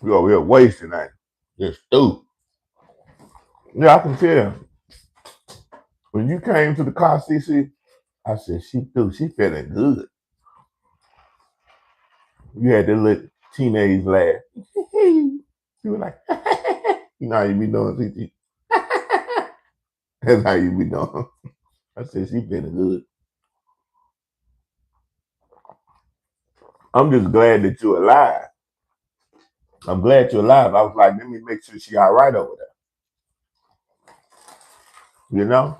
You over here wasting that. Just stupid. Yeah, I can tell. When you came to the car, CC, I said, she threw. She feeling good. You had that little teenage laugh. You were like, you know how you be doing, CC. That's how you be doing. I said, she feeling good. I'm just glad that you're alive. I'm glad you're alive. I was like, let me make sure she all right over there. You know?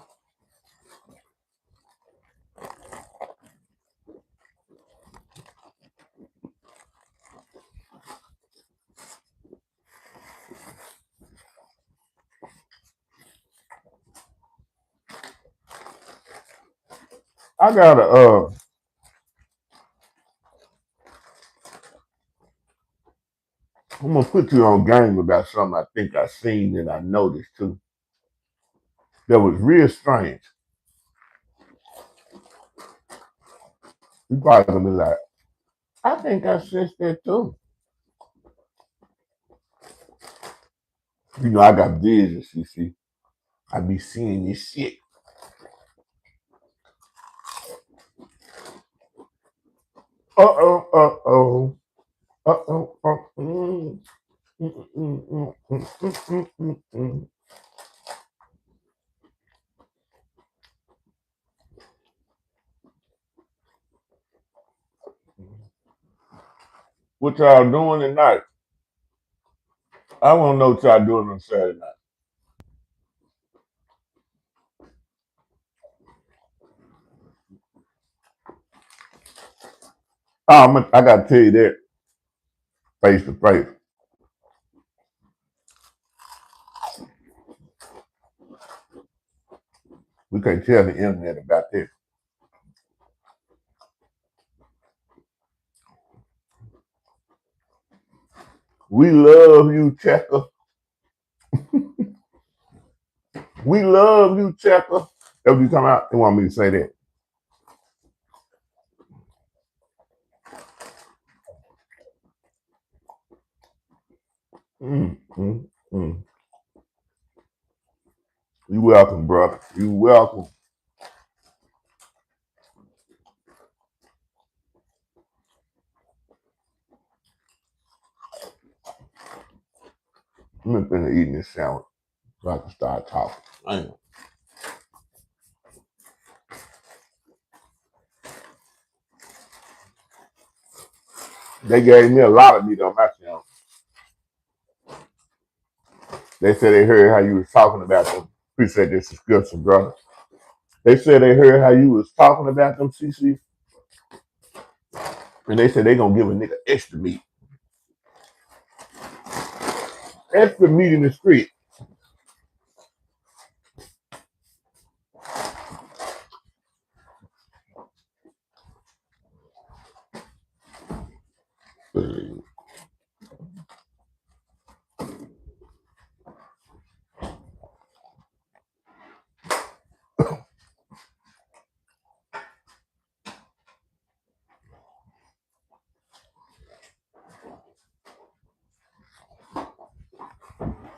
I gotta I'm gonna put you on game about something I think I seen and I noticed too. That was real strange. You probably gonna be like, I think I sensed that too. You know, I got visions, you see. I be seeing this shit. Uh-oh, uh-oh. Uh-oh, uh-oh. What y'all doing tonight? I wanna know what y'all doing on Saturday night. I gotta tell you that face to face. We can't tell the internet about this. We love you, Checker. We love you, Checker. That's what you come out. They want me to say that. Mm, mm, mm. You welcome, brother. You welcome. I'm just gonna eat this sandwich so I can start talking. Damn. They gave me a lot of meat on my sandwich. They said they heard how you was talking about them. Appreciate this subscription, brother. They said they heard how you was talking about them, CC, and they said they gonna give a nigga extra meat in the street.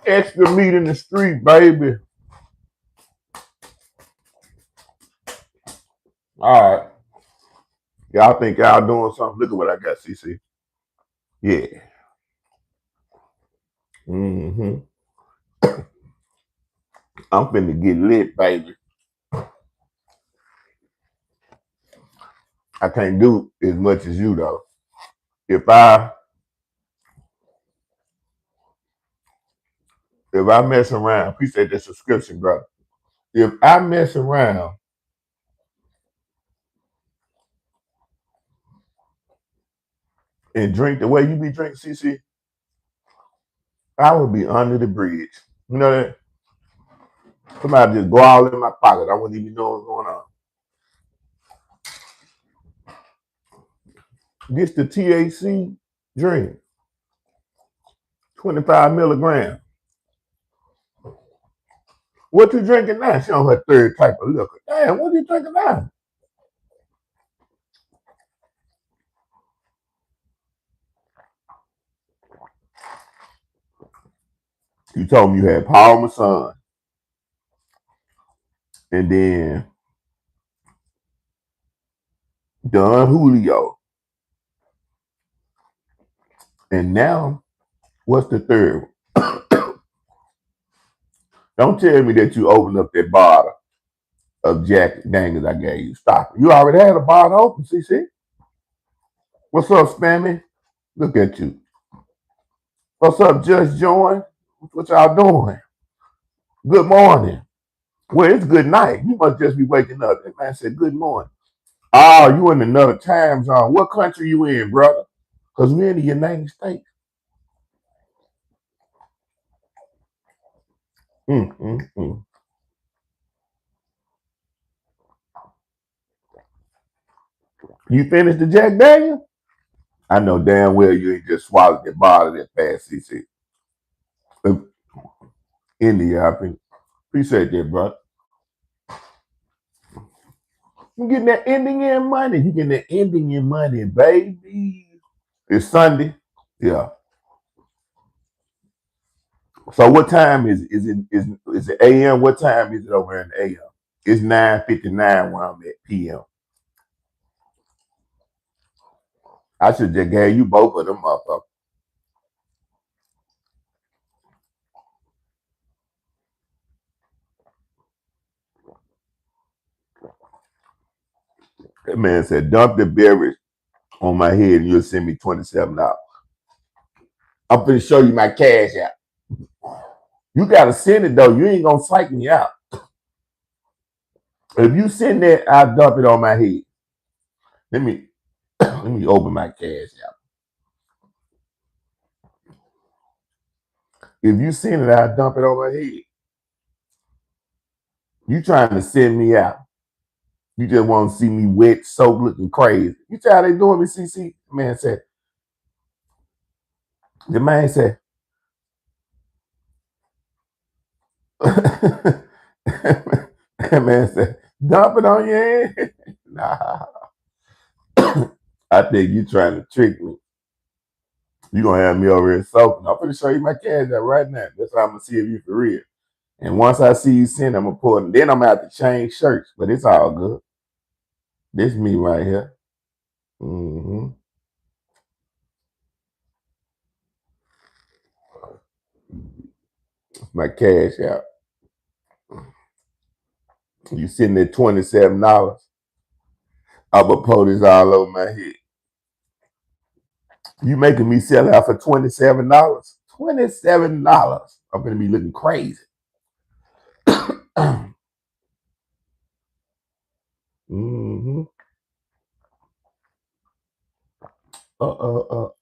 Extra meat in the street, baby. All right. Y'all think y'all doing something? Look at what I got, CC. Yeah. Mm-hmm. I'm finna get lit, baby. I can't do as much as you though. If I if I mess around, appreciate the subscription, brother. If I mess around and drink the way you be drinking, CC, I would be under the bridge. You know that? Somebody just go all in my pocket. I wouldn't even know what's going on. This the THC drink, 25 milligrams. What you drinking now? She on her third type of liquor. Damn, what you drinking now? You told me you had Paul Masson, and then Don Julio, and now what's the third one? Don't tell me that you opened up that bottle of Jack Daniels I gave you. Stop it. You already had a bottle open, CC. What's up, Spammy? Look at you. What's up, Judge Join? What y'all doing? Good morning. Well, it's good night. You must just be waking up. That man said good morning. Oh, you in another time zone. What country you in, brother? Because we're in the United States. Mm, mm, mm. You finished the Jack Daniel? I know damn well you ain't just swallowed that bottle that fast, CC. India, I think. Appreciate that, bro. You getting that Indian money. You getting that Indian money, baby. It's Sunday. Yeah. So what time is it AM? What time is it over in the AM? It's 9:59 where I'm at PM. I should just gave you both of them motherfuckers. That man said, dump the beverage on my head and you'll send me $27. I'm finna show you my cash app. You gotta send it though. You ain't gonna psych me out. If you send that, I'll dump it on my head. Let me let me open my cash app. If you send it, I'll dump it on my head. You trying to send me out. You just want to see me wet, soaked, looking crazy. You see how they doing me, CC? The man said, that man said, dump it on your head. Nah, I think you trying to trick me. You gonna have me over here soaking. I'm gonna show you my cash app right now. That's how I'm gonna see if you for real. And once I see you send, I'm gonna pull it. Then I'm gonna have to change shirts, but it's all good. This me right here. Mm-hmm. My cash app. You sitting at $27. I'm gonna pull this all over my head. You making me sell out for $27? $27. I'm gonna be looking crazy. Mm-hmm. Uh-oh.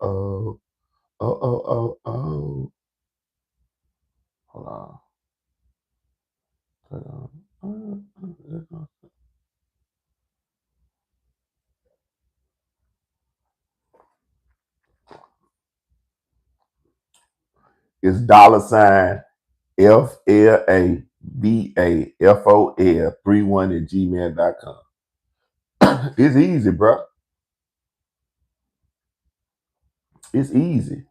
Uh-oh. Hold on. It's $FLABAFOL31 at gmail.com. It's easy, bro. It's easy.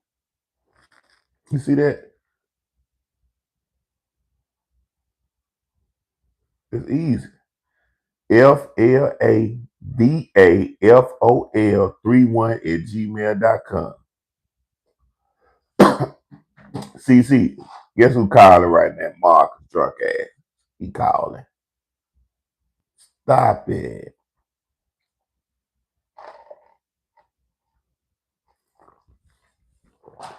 You see that? It's easy. FLABAFOL31 at gmail.com. CC, guess who calling right now? Marcus drunk ass. He calling. Stop it.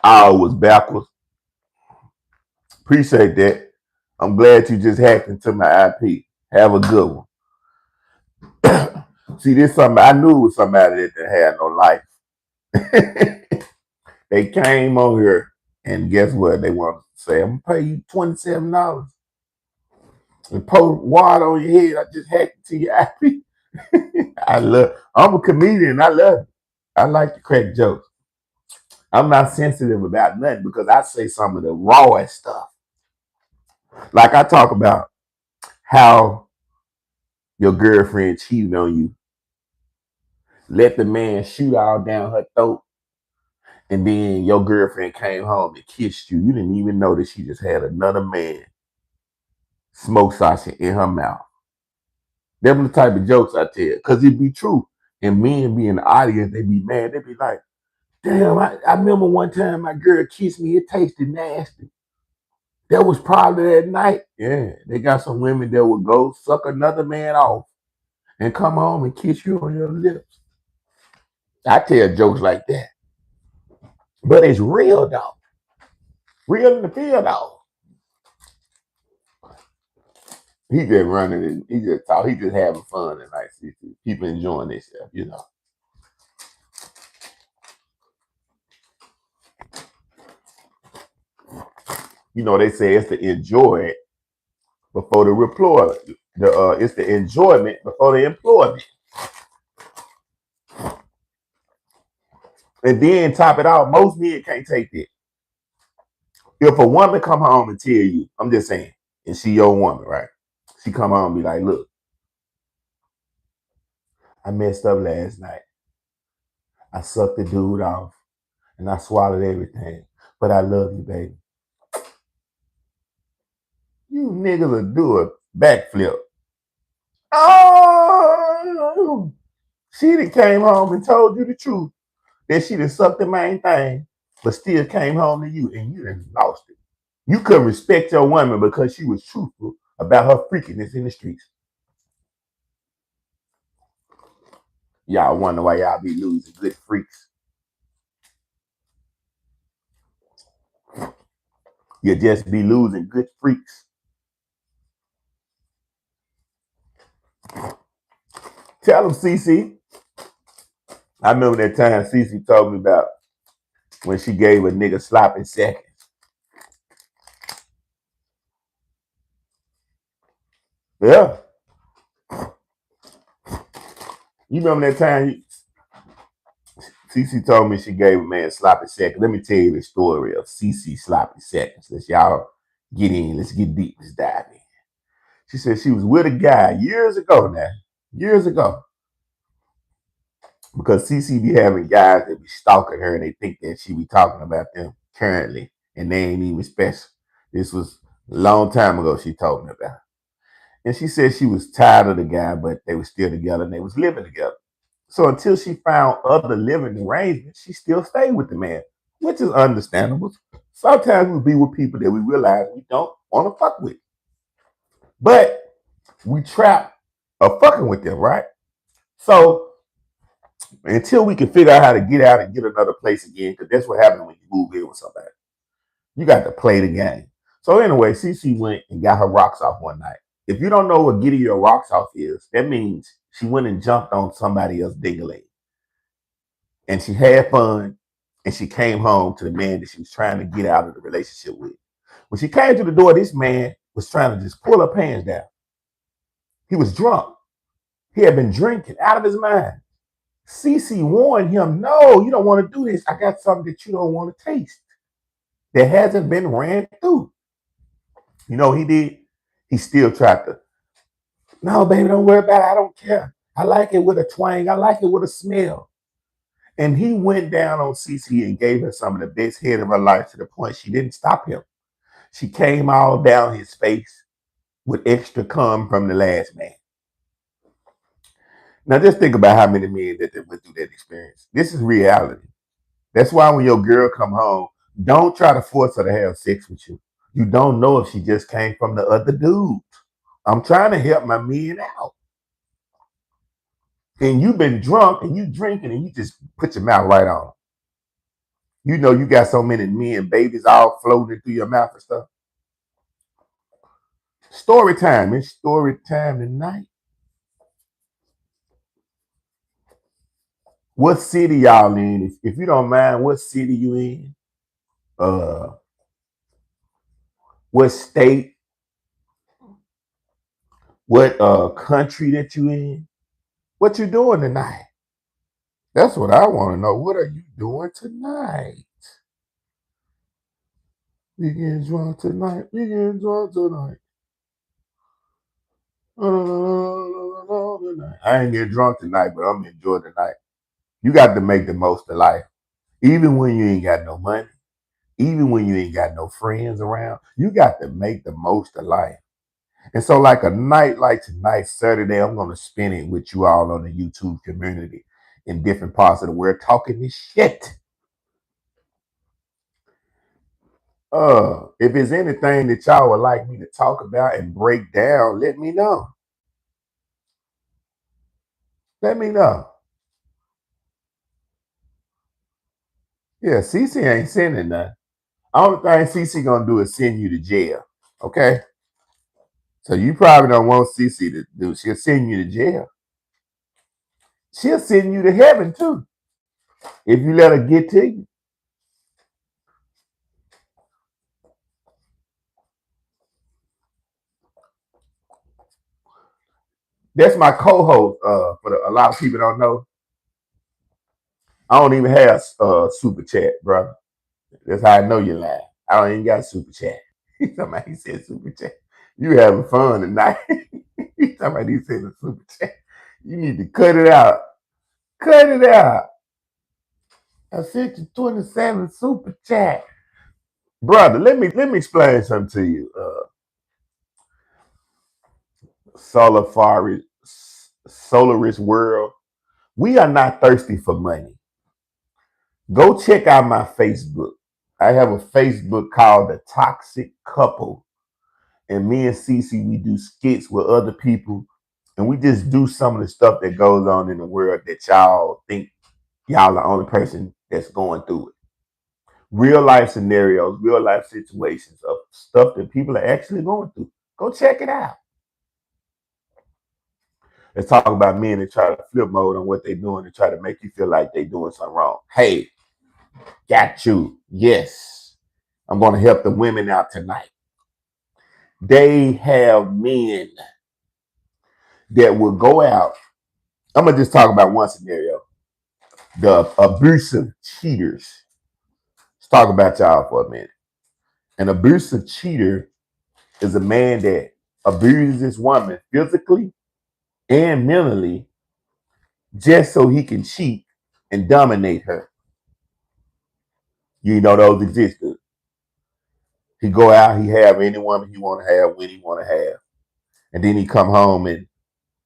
I was backwards. Appreciate that. I'm glad you just hacked into my IP. Have a good one. See, this something I knew it was somebody that didn't have no life. They came on here and guess what? They wanted to say, I'm gonna pay you $27 and pour water on your head. I just hacked into your IP. I'm a comedian. I love it. I like to crack jokes. I'm not sensitive about nothing because I say some of the rawest stuff. Like I talk about how your girlfriend cheated on you, let the man shoot all down her throat, and then your girlfriend came home and kissed you. You didn't even know that she just had another man smoke sausage in her mouth. Them the type of jokes I tell, because it be true. And men be in the audience, they be mad. They be like, damn, I remember one time my girl kissed me. It tasted nasty. That was probably that night. Yeah, they got some women that would go suck another man off and come home and kiss you on your lips. I tell jokes like that. But it's real, though. Real in the field, though. He just running and he just talk. He just having fun tonight. People enjoying themselves. They say it's to enjoy it before the employment. It's the enjoyment before the employment. And then top it out, most men can't take that. If a woman come home and tell you, I'm just saying, and she your woman, right? She come home and be like, look, I messed up last night. I sucked the dude off and I swallowed everything. But I love you, baby. You niggas will do a backflip. Oh, she done came home and told you the truth. That she done sucked the main thing, but still came home to you and you done lost it. You couldn't respect your woman because she was truthful about her freakiness in the streets. Y'all wonder why y'all be losing good freaks. You just be losing good freaks. Tell them, CC. I remember that time CC told me about when she gave a nigga sloppy seconds. Yeah. You remember that time CC told me she gave a man sloppy seconds. Let me tell you the story of CC sloppy seconds. Let's y'all get in. Let's get deep. Let's dive in. She said she was with a guy years ago now. Years ago. Because CC be having guys that be stalking her and they think that she be talking about them currently. And they ain't even special. This was a long time ago she told me about it. And she said she was tired of the guy, but they were still together and they was living together. So until she found other living arrangements, she still stayed with the man, which is understandable. Sometimes we be with people that we realize we don't want to fuck with. But we trap of fucking with them, right? So until we can figure out how to get out and get another place again, because that's what happens when you move in with somebody. You got to play the game. So anyway, CC went and got her rocks off one night. If you don't know what getting your rocks off is, that means she went and jumped on somebody else's ding-a-ling. And she had fun, and she came home to the man that she was trying to get out of the relationship with. When she came to the door, this man was trying to just pull her pants down. He was drunk. He had been drinking out of his mind. CC warned him, no, you don't want to do this. I got something that you don't want to taste that hasn't been ran through. You know what he did? He still tried to, no, baby, don't worry about it. I don't care. I like it with a twang. I like it with a smell. And he went down on CC and gave her some of the best head of her life to the point she didn't stop him. She came all down his face with extra cum from the last man. Now just think about how many men that went through that experience. This is reality. That's why when your girl come home, don't try to force her to have sex with you. You don't know if she just came from the other dude. I'm trying to help my men out. And you've been drunk and you drinking and you just put your mouth right on. You know you got so many men, babies all floating through your mouth and stuff. Story time. It's story time tonight. What city y'all in? If you don't mind, what city you in? What state? What country that you in? What you doing tonight? That's what I want to know. What are you doing tonight? We getting drunk tonight. We getting drunk tonight. I ain't getting drunk tonight, but I'm enjoying the night. You got to make the most of life. Even when you ain't got no money, even when you ain't got no friends around, you got to make the most of life. And so, like a night like tonight, Saturday, I'm gonna spend it with you all on the YouTube community in different parts of the world talking this shit. If there's anything that y'all would like me to talk about and break down, let me know. Let me know. Yeah, CC ain't sending nothing. Only thing CC gonna do is send you to jail. Okay? So you probably don't want CC to do. She'll send you to jail. She'll send you to heaven too. If you let her get to you. That's my co-host. A lot of people don't know, I don't even have super chat, bro. That's how I know you're lying. I don't even got super chat. Somebody said super chat. You having fun tonight. Somebody said a super chat. You need to cut it out. Cut it out. I sent you 27 super chat. Brother, let me explain something to you. Solaris World. We are not thirsty for money. Go check out my Facebook. I have a Facebook called The Toxic Couple. And me and Cece, we do skits with other people. And we just do some of the stuff that goes on in the world that y'all think y'all the only person that's going through it. Real life scenarios, real life situations of stuff that people are actually going through. Go check it out. Let's talk about men that try to flip mode on what they're doing and try to make you feel like they're doing something wrong. Hey, got you. Yes. I'm going to help the women out tonight. They have men that will go out. I'm going to just talk about one scenario. The abusive cheaters. Let's talk about y'all for a minute. An abusive cheater is a man that abuses his woman physically and mentally just so he can cheat and dominate her. You know those exist. He go out, he have any woman he want to have when he want to have, and then he come home and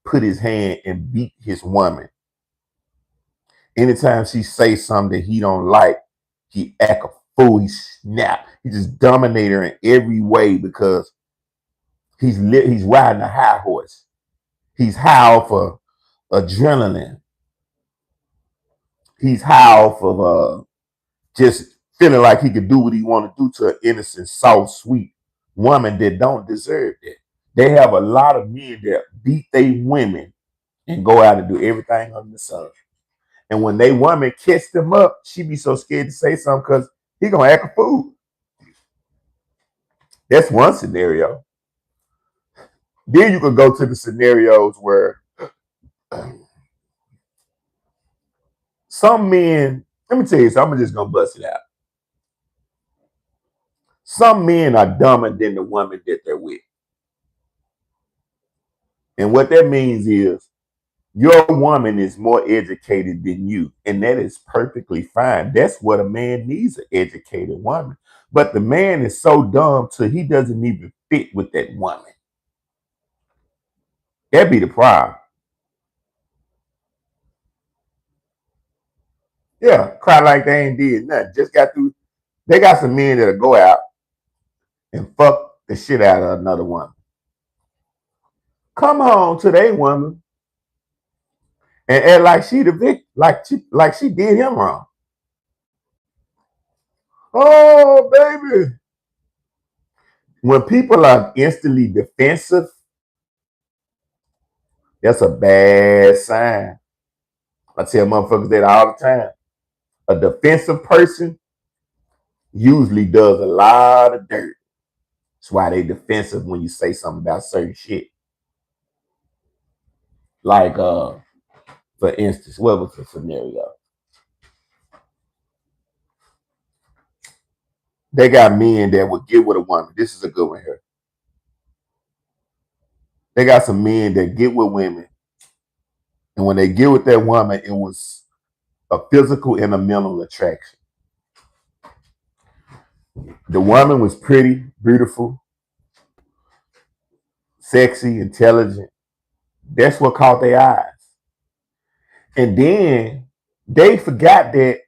put his hand and beat his woman. Anytime she say something that he don't like, he act a fool. He snap. He just dominate her in every way because he's riding a high horse. He's high off of adrenaline. He's high off of just feeling like he could do what he want to do to an innocent, soft, sweet woman that don't deserve that. They have a lot of men that beat their women and go out and do everything under the sun. And when they woman catch them up, she be so scared to say something because he gonna act a fool. That's one scenario. Then you could go to the scenarios where some men, let me tell you something, I'm just gonna bust it out. Some men are dumber than the woman that they're with. And what that means is your woman is more educated than you, and that is perfectly fine. That's what a man needs, an educated woman. But the man is so dumb till he doesn't even fit with that woman. That'd be the problem. Yeah, cry like they ain't did nothing. Just got through. They got some men that'll go out and fuck the shit out of another woman. Come home to their woman and act like she the victim, like she did him wrong. Oh, baby. When people are instantly defensive, that's a bad sign. I tell motherfuckers that all the time. A defensive person usually does a lot of dirt. That's why they defensive when you say something about certain shit. Like, for instance, what was the scenario? They got men that would get with a woman. This is a good one here. They got some men that get with women, and when they get with that woman, it was a physical and a mental attraction. The woman was pretty, beautiful, sexy, intelligent. That's what caught their eyes. And then they forgot that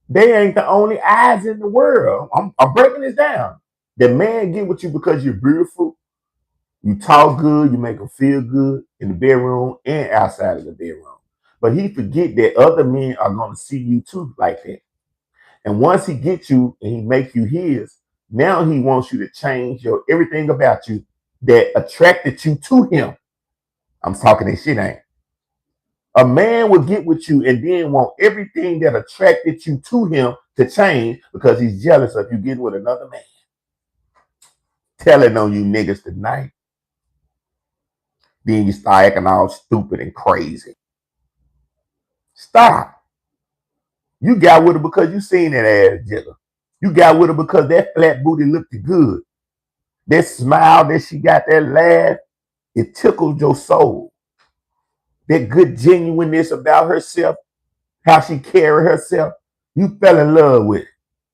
they ain't the only eyes in the world. I'm breaking this down. The man get with you because you're beautiful, you talk good, you make them feel good in the bedroom and outside of the bedroom. But he forget that other men are gonna see you too like that. And once he gets you and he make you his, now he wants you to change your everything about you that attracted you to him. I'm talking that shit ain't. A man will get with you and then want everything that attracted you to him to change because he's jealous of you getting with another man. Telling on you niggas tonight. Then you start acting all stupid and crazy. Stop. You got with her because you seen that ass jigger. You got with her because that flat booty looked good. That smile that she got, that laugh, it tickled your soul. That good genuineness about herself, how she carried herself, you fell in love with it.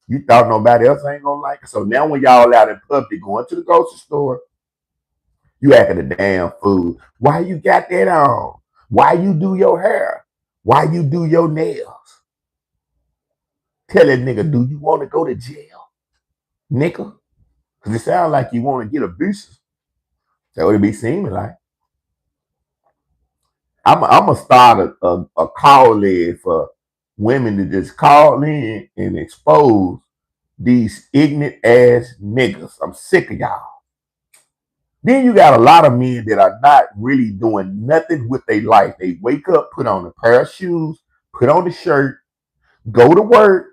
You thought nobody else ain't gonna like it. So now when y'all out in public going to the grocery store, you acting a damn fool. Why you got that on? Why you do your hair? Why you do your nails? Tell that nigga, do you want to go to jail? Nigga? Because it sounds like you want to get abusive. That's what it be seeming like. I'm going to start a call in for women to just call in and expose these ignorant ass niggas. I'm sick of y'all. Then you got a lot of men that are not really doing nothing with their life. They wake up, put on a pair of shoes, put on the shirt, go to work,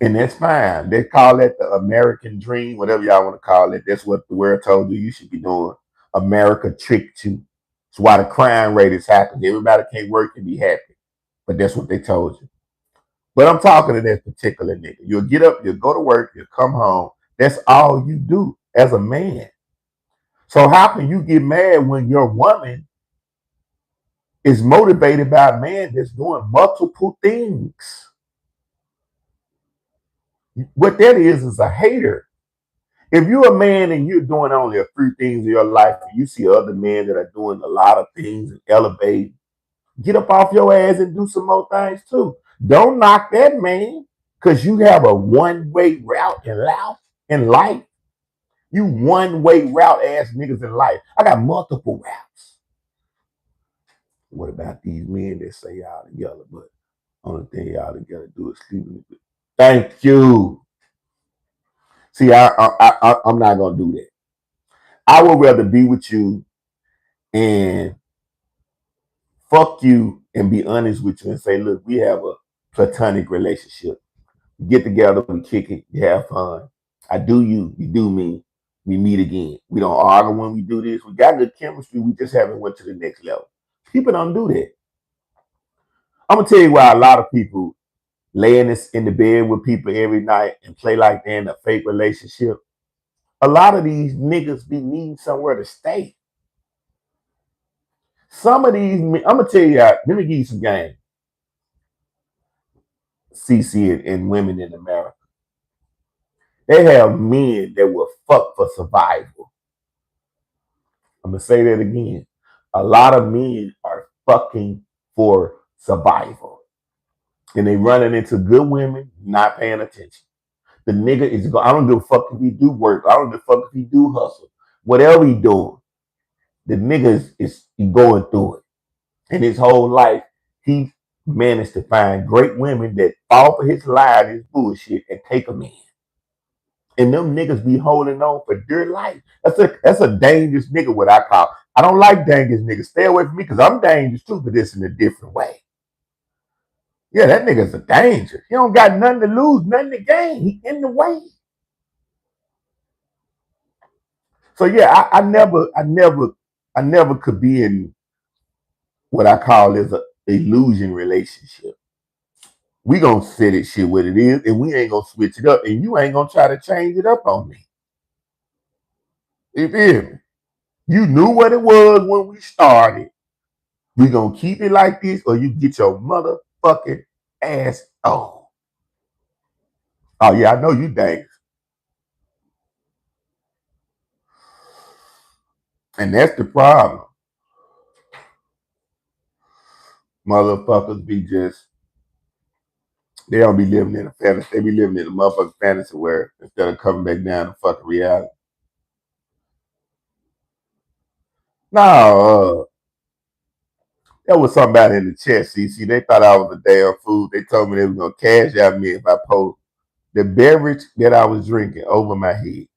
and that's fine. They call that the American dream, whatever y'all want to call it. That's what the world told you should be doing. America tricked you. That's why the crime rate is happening. Everybody can't work and be happy. But that's what they told you. But I'm talking to that particular nigga. You'll get up, you'll go to work, you'll come home. That's all you do as a man. So how can you get mad when your woman is motivated by a man that's doing multiple things? What that is a hater. If you're a man and you're doing only a few things in your life, and you see other men that are doing a lot of things and elevate, get up off your ass and do some more things too. Don't knock that man because you have a one-way route in life. You one-way route ass niggas in life. I got multiple routes. What about these men that say y'all together, but only thing y'all together do is sleep with it? Thank you. See, I'm not gonna do that. I would rather be with you and fuck you and be honest with you and say, look, we have a platonic relationship. We get together, we kick it, we have fun. I do you do me. We meet again. We don't argue when we do this. We got good chemistry. We just haven't went to the next level. People don't do that. I'm gonna tell you why a lot of people lay in the bed with people every night and play like they're in a fake relationship. A lot of these niggas be needing somewhere to stay. Some of these, I'm gonna tell you, let me give you some game. CC and women in America. They have men that will fuck for survival. I'm gonna say that again. A lot of men are fucking for survival. And they running into good women, not paying attention. The nigga is going, I don't give a fuck if he do work. I don't give a fuck if he do hustle. Whatever he doing, the nigga is going through it. And his whole life, he managed to find great women that fall for his lie and his bullshit and take them in. And them niggas be holding on for dear life. That's a dangerous nigga, what I call. I don't like dangerous niggas. Stay away from me because I'm dangerous too, but this in a different way. Yeah, that nigga's a danger. He don't got nothing to lose, nothing to gain. He in the way. So yeah, I never could be in what I call is a illusion relationship. We gonna set it shit what it is, and we ain't gonna switch it up, and you ain't gonna try to change it up on me. You feel me? You knew what it was when we started. We gonna keep it like this, or you get your motherfucking ass on. Oh yeah, I know you dangerous. And that's the problem. Motherfuckers be just, they don't be living in a fantasy. They be living in a motherfucking fantasy where instead of coming back down to fucking reality. No, there was somebody in the chat, CC. They thought I was a damn fool. They told me they was gonna cash out me if I post the beverage that I was drinking over my head.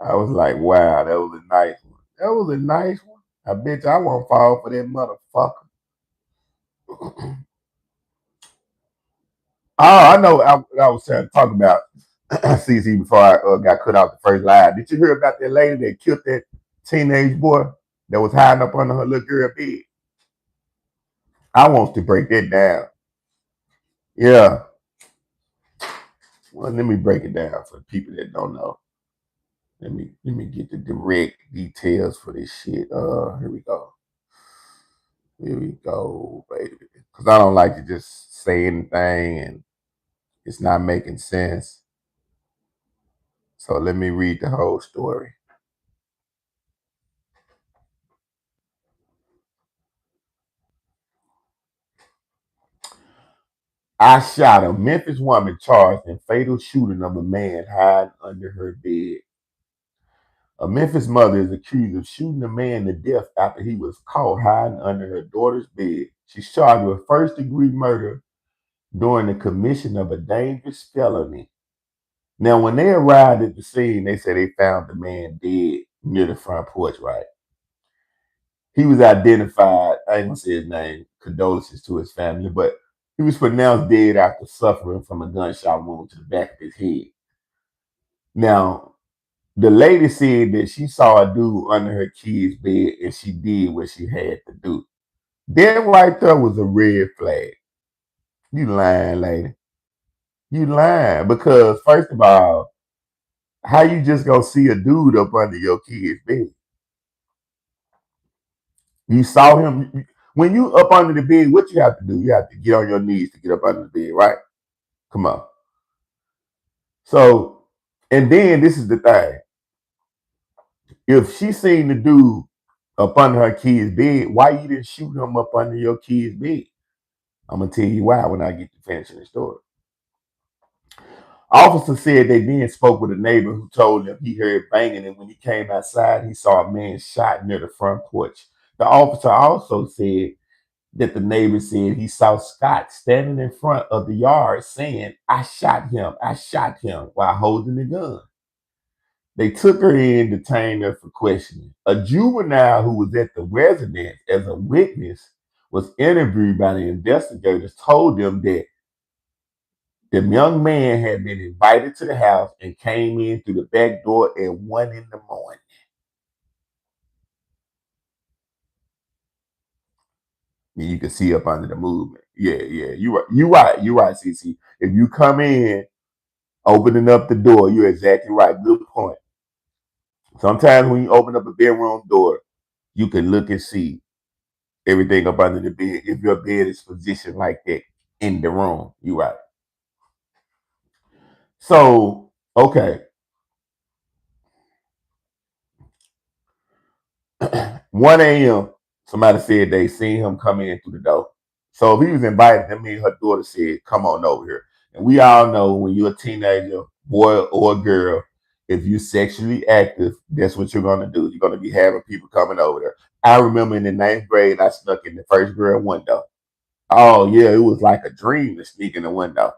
I was like, wow, that was a nice one. That was a nice one. I bet you I won't fall for that motherfucker. Oh, I know. I was trying to talk about CC before I got cut off the first live. Did you hear about that lady that killed that teenage boy that was hiding up under her little girl bed? I want to break that down. Yeah. Well, let me break it down for the people that don't know. Let me get the direct details for this shit. Here we go. Here we go, baby. Because I don't like to just say anything and it's not making sense. So let me read the whole story. I shot a Memphis woman charged in fatal shooting of a man hiding under her bed. A Memphis mother is accused of shooting a man to death after he was caught hiding under her daughter's bed. She's charged with first-degree murder during the commission of a dangerous felony. Now, when they arrived at the scene, they said they found the man dead near the front porch, right? He was identified, I ain't gonna say his name, condolences to his family, but he was pronounced dead after suffering from a gunshot wound to the back of his head. Now, the lady said that she saw a dude under her kid's bed and she did what she had to do. That right there was a red flag. You lying, lady. You lying because first of all, how you just gonna see a dude up under your kid's bed? You saw him when you up under the bed. What you have to do? You have to get on your knees to get up under the bed, right? Come on. So, and then this is the thing: if she seen the dude up under her kid's bed, why you didn't shoot him up under your kid's bed? I'm gonna tell you why when I get to finishing the story. Officer said they then spoke with a neighbor who told him he heard banging, and when he came outside, he saw a man shot near the front porch. The officer also said that the neighbor said he saw Scott standing in front of the yard saying, I shot him, while holding the gun. They took her in, detained her for questioning. A juvenile who was at the residence as a witness was interviewed by the investigators, told them that the young man had been invited to the house and came in through the back door at 1 in the morning. And you can see up under the movement. Yeah, yeah. You right, CC. If you come in opening up the door, you're exactly right. Good point. Sometimes when you open up a bedroom door, you can look and see everything up under the bed. If your bed is positioned like that in the room, you're right. So, okay. 1 a.m., somebody said they seen him come in through the door. So if he was invited, that means her daughter said, come on over here. And we all know when you're a teenager, boy or girl, if you're sexually active, that's what you're gonna do. You're gonna be having people coming over there. I remember in the 9th grade, I snuck in the first girl window. Oh yeah, it was like a dream to sneak in the window.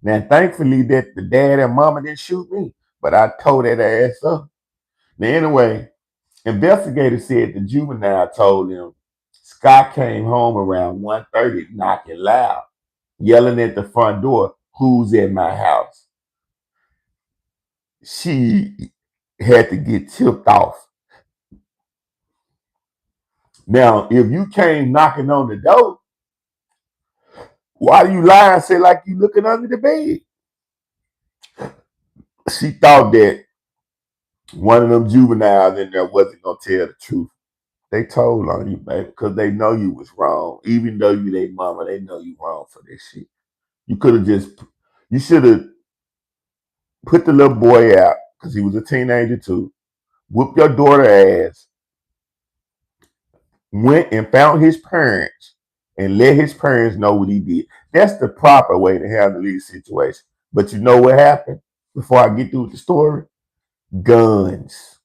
Now thankfully that the dad and mama didn't shoot me, but I tore that ass up. Now anyway, investigators said the juvenile told them Scott came home around 1:30, knocking loud, yelling at the front door, who's at my house? She had to get tipped off. Now, if you came knocking on the door, why do you lie and say like you looking under the bed? She thought that one of them juveniles in there wasn't gonna tell the truth. They told on you, baby, because they know you was wrong. Even though you their mama, they know you wrong for this shit. You could have just You should have put the little boy out because he was a teenager too. Whooped your daughter ass. Went and found his parents and let his parents know what he did. That's the proper way to handle these situations. But you know what happened before I get through with the story? Guns.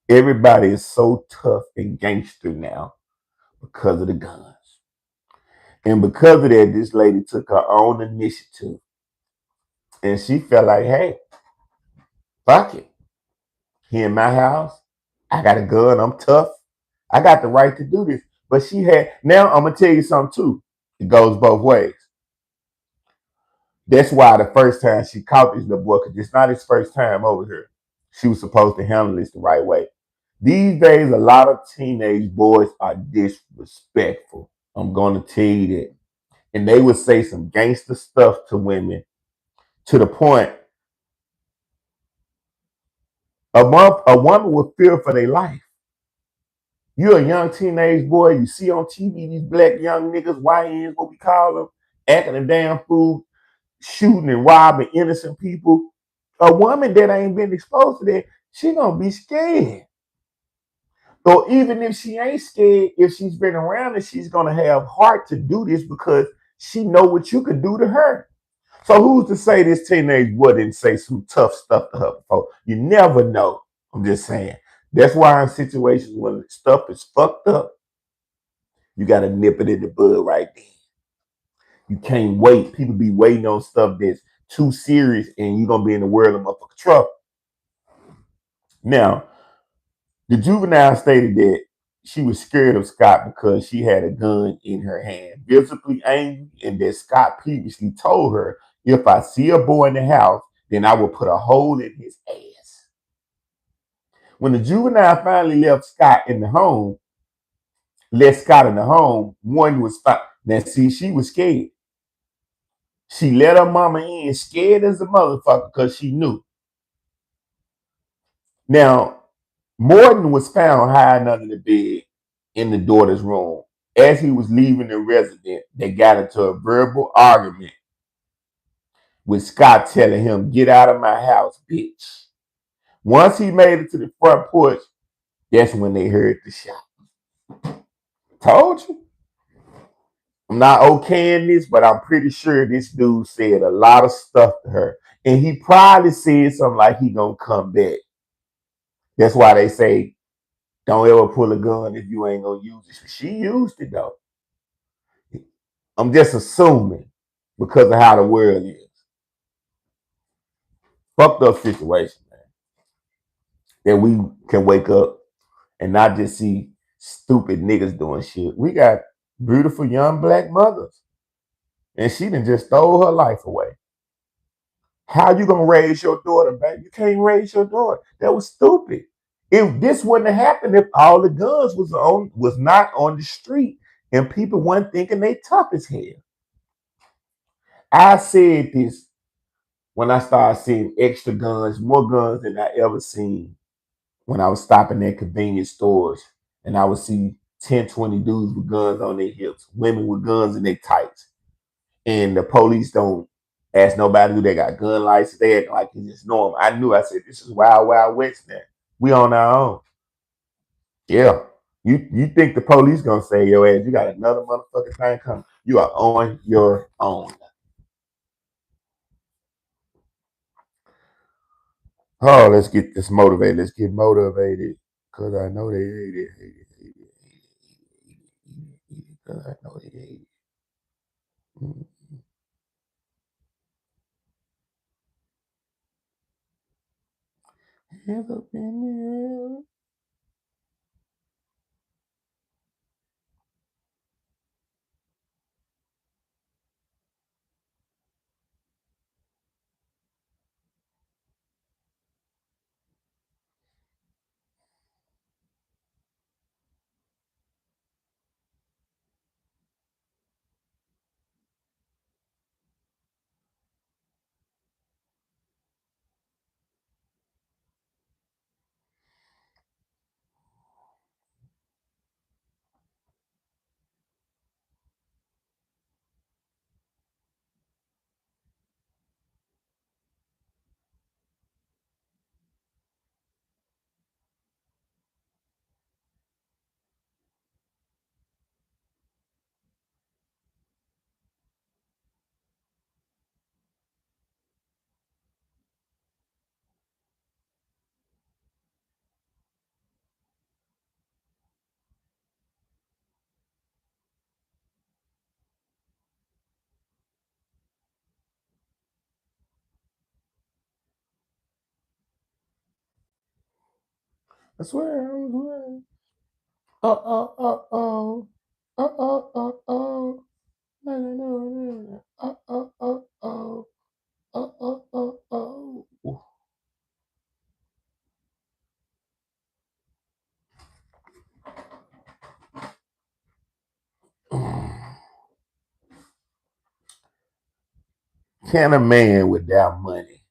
Everybody is so tough and gangster now because of the guns. And because of that, this lady took her own initiative. And she felt like, hey, fuck it. He in my house. I got a gun. I'm tough. I got the right to do this. But she had, now I'm going to tell you something too. It goes both ways. That's why the first time she caught this little boy, because it's not his first time over here, she was supposed to handle this the right way. These days, a lot of teenage boys are disrespectful. I'm going to tell you that. And they would say some gangster stuff to women to the point a woman would fear for their life. You're a young teenage boy. You see on TV these black young niggas, YNs, what we call them, acting a damn fool, shooting and robbing innocent people. A woman that ain't been exposed to that, she gonna be scared. So even if she ain't scared, if she's been around it, she's gonna have heart to do this because she know what you could do to her. So who's to say this teenage boy didn't say some tough stuff to her before? You never know. I'm just saying. That's why in situations when stuff is fucked up, you gotta nip it in the bud right then. You can't wait. People be waiting on stuff that's too serious, and you're gonna be in the world of motherfucking trouble. Now, the juvenile stated that she was scared of Scott because she had a gun in her hand, visibly angry, and that Scott previously told her, if I see a boy in the house, then I will put a hole in his ass. When the juvenile finally left Scott in the home, one was fine. Now, see, she was scared. She let her mama in, scared as a motherfucker, because she knew. Now, Morton was found hiding under the bed in the daughter's room. As he was leaving the residence, they got into a verbal argument with Scott telling him, get out of my house, bitch. Once he made it to the front porch, that's when they heard the shot. Told you. I'm not okaying this, but I'm pretty sure this dude said a lot of stuff to her. And he probably said something like he gonna come back. That's why they say, don't ever pull a gun if you ain't gonna use it. She used it though. I'm just assuming because of how the world is. Fucked up situation, man. That we can wake up and not just see stupid niggas doing shit. We got beautiful young black mothers. And she done just stole her life away. How you gonna raise your daughter, baby? You can't raise your daughter. That was stupid. If this wouldn't have happened if all the guns was not on the street and people weren't thinking they tough as hell. I said this when I started seeing extra guns, more guns than I ever seen when I was stopping at convenience stores and I would see 10, 20 dudes with guns on their hips, women with guns in their tights. And the police don't ask nobody who they got gun license. They act like it's just normal. I knew, I said, this is wild, wild west now. We on our own. Yeah. You think the police gonna say your ass, you got another motherfucking thing coming. You are on your own. Oh, let's get this motivated. Let's get motivated. Cause I know they hate it, hate it, hate it, hate it, hate it. Cause I know they hate it. Mm. Hands up in the air. I swear I was right. Oh. Oh. No, no, no, no. Oh. Oh. Can a man without money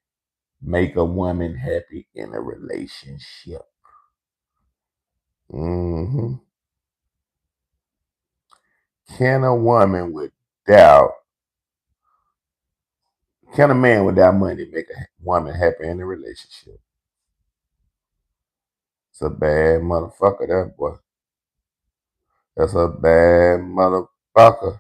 make a woman happy in a relationship? hmm Can a woman without Can a man without money make a woman happy in a relationship? It's a bad motherfucker, that boy. That's a bad motherfucker.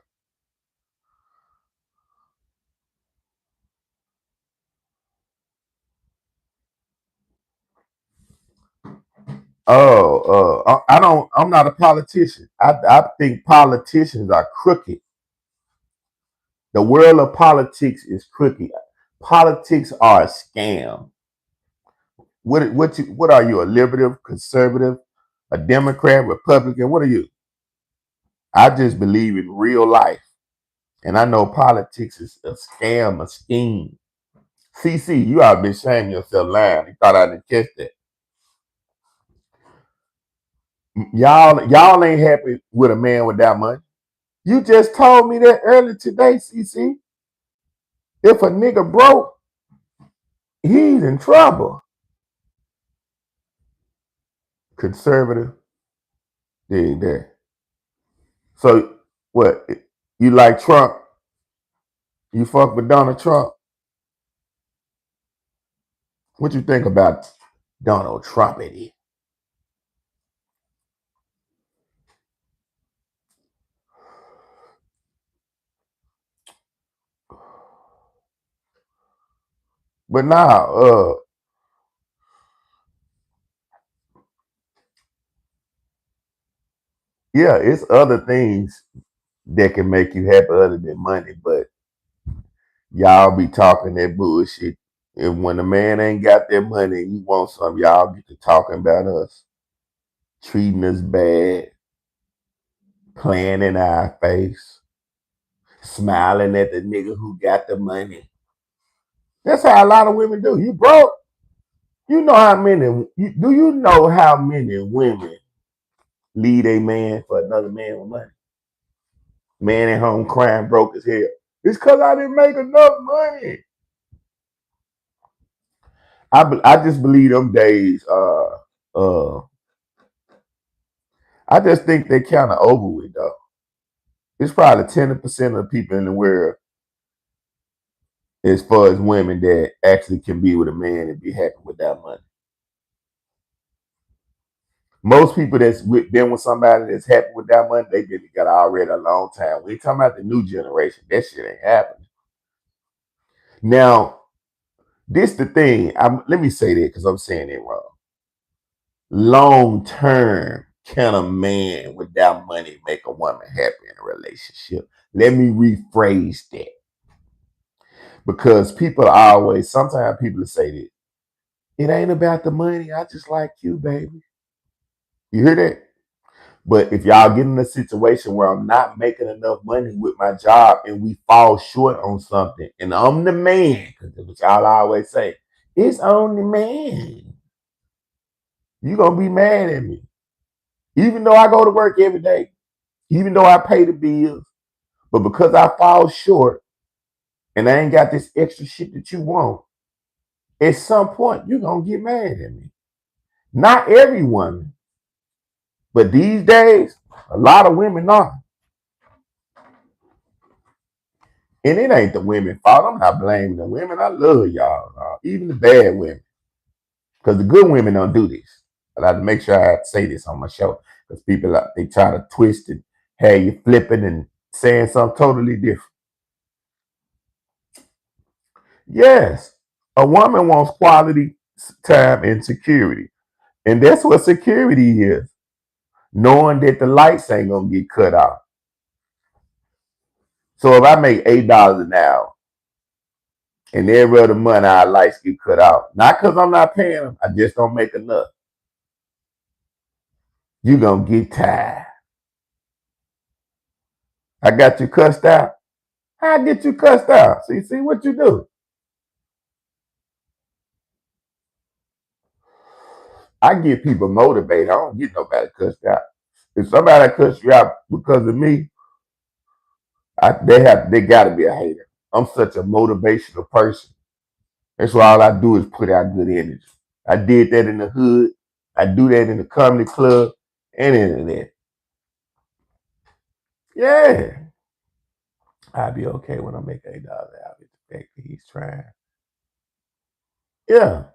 I don't. I'm not a politician. I think politicians are crooked. The world of politics is crooked. Politics are a scam. What are you? A liberal, conservative, a Democrat, Republican? What are you? I just believe in real life, and I know politics is a scam, a scheme. CC, you ought to be ashamed of yourself lying. You thought I didn't catch that. Y'all ain't happy with a man without money. You just told me that earlier today, CC. If a nigga broke, he's in trouble. Conservative, there. So what? You like Trump? You fuck with Donald Trump? What you think about Donald Trump? But now, yeah, it's other things that can make you happy other than money. But y'all be talking that bullshit. And when a man ain't got that money and you want something, y'all get to talking about us, treating us bad, playing in our face, smiling at the nigga who got the money. That's how a lot of women do. You broke. You know how many? Do you know how many women leave a man for another man with money? Man at home crying broke as hell. It's because I didn't make enough money. I just believe them days. I just think they kind of over with though. It's probably 10% of the people in the world, as far as women, that actually can be with a man and be happy with that money. Most people been with somebody that's happy with that money, they been together already a long time. We ain't talking about the new generation. That shit ain't happening. Now, this the thing. Let me say that because I'm saying it wrong. Long term, can a man without money make a woman happy in a relationship? Let me rephrase that. Because sometimes people say that it ain't about the money. I just like you, baby. You hear that? But if y'all get in a situation where I'm not making enough money with my job and we fall short on something, and I'm the man, because that's what y'all always say, it's on the man. You gonna be mad at me. Even though I go to work every day, even though I pay the bills, but because I fall short and I ain't got this extra shit that you want, at some point you're gonna get mad at me. Not every woman, but these days, a lot of women are. And it ain't the women fault. I'm not blaming the women. I love y'all, even the bad women. Because the good women don't do this. I have to make sure I say this on my show. Because people, they try to twist it, have you flipping and saying something totally different. Yes, a woman wants quality time and security. And that's what security is. Knowing that the lights ain't going to get cut off. So if I make $8 an hour and every other month our lights get cut off, not because I'm not paying them, I just don't make enough. You gonna get tired. I got you cussed out. How I get you cussed out? See what you do. I get people motivated. I don't get nobody cussed out. If somebody cuss you out because of me, they gotta be a hater. I'm such a motivational person. That's why all I do is put out good energy. I did that in the hood. I do that in the comedy club and internet. Yeah. I'll be okay when I make $8 out of the fact that he's trying. Yeah.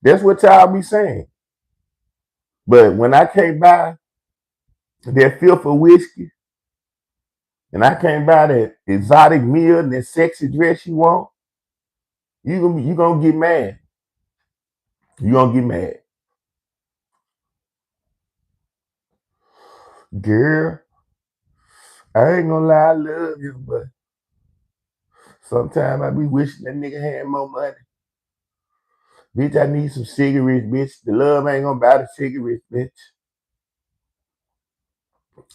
That's what y'all be saying. But when I can't buy that filth of whiskey and I can't buy that exotic meal and that sexy dress you want, you gonna get mad. You gonna get mad. Girl, I ain't gonna lie, I love you, but sometimes I be wishing that nigga had more money. Bitch, I need some cigarettes, bitch. The love ain't gonna buy the cigarettes, bitch.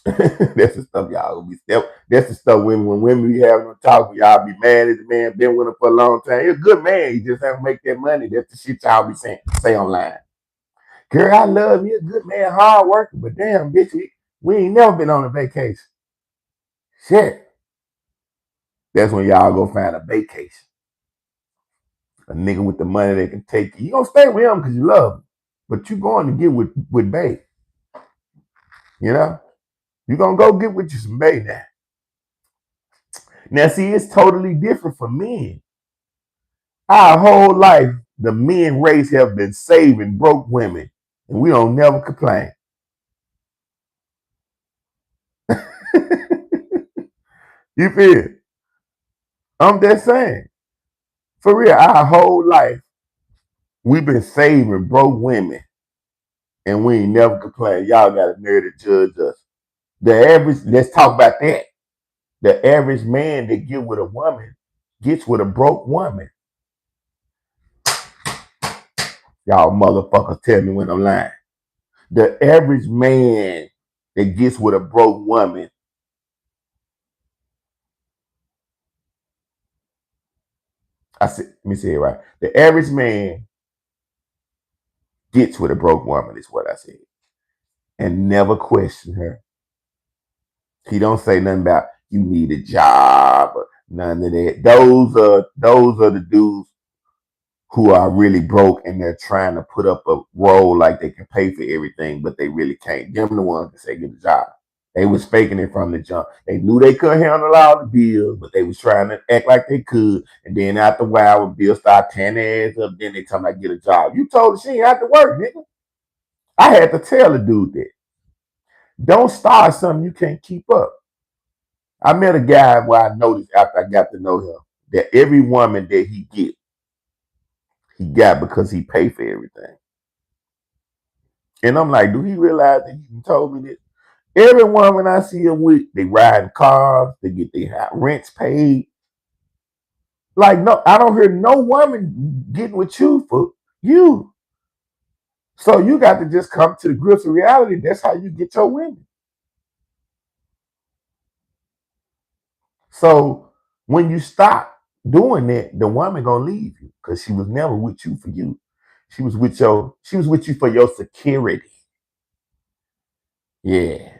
That's the stuff y'all gonna be. That's the stuff when women be having a talk, y'all be mad at the man, been with him for a long time. He's a good man. He just have to make that money. That's the shit y'all be saying, say online. Girl, I love you, a good man, hard working, but damn, bitch, we ain't never been on a vacation. Shit. That's when y'all go find a vacation. A nigga with the money that can take you. You gonna stay with him because you love him, but you going to get with bae. You know, you gonna go get with you some bae now. Now, see, it's totally different for men. Our whole life, the men race have been saving broke women, and we don't never complain. You feel? I'm just saying. For real, our whole life, we've been saving broke women, and we ain't never complain. Y'all got a nerve to judge us. The average, let's talk about that. The average man that get with a woman gets with a broke woman. Y'all motherfuckers tell me when I'm lying. The average man that gets with a broke woman, let me say it right. The average man gets with a broke woman is what I said. And never question her. He don't say nothing about you need a job or none of that. Those are the dudes who are really broke and they're trying to put up a role like they can pay for everything, but they really can't. Them the ones that say get a job. They was faking it from the jump. They knew they couldn't handle all the bills, but they was trying to act like they could. And then after a while, when bills start tearing their ass up, then they come and get a job. You told her she ain't have to work, nigga. I had to tell the dude that. Don't start something you can't keep up. I met a guy where I noticed after I got to know him that every woman that he got because he paid for everything. And I'm like, do he realize that he told me this? Every woman I see him with, they ride cars, they get their rents paid. Like, no, I don't hear no woman getting with you for you. So you got to just come to the grips of reality. That's how you get your women. So when you stop doing that, the woman gonna leave you because she was never with you for you. She was with you for your security. Yeah.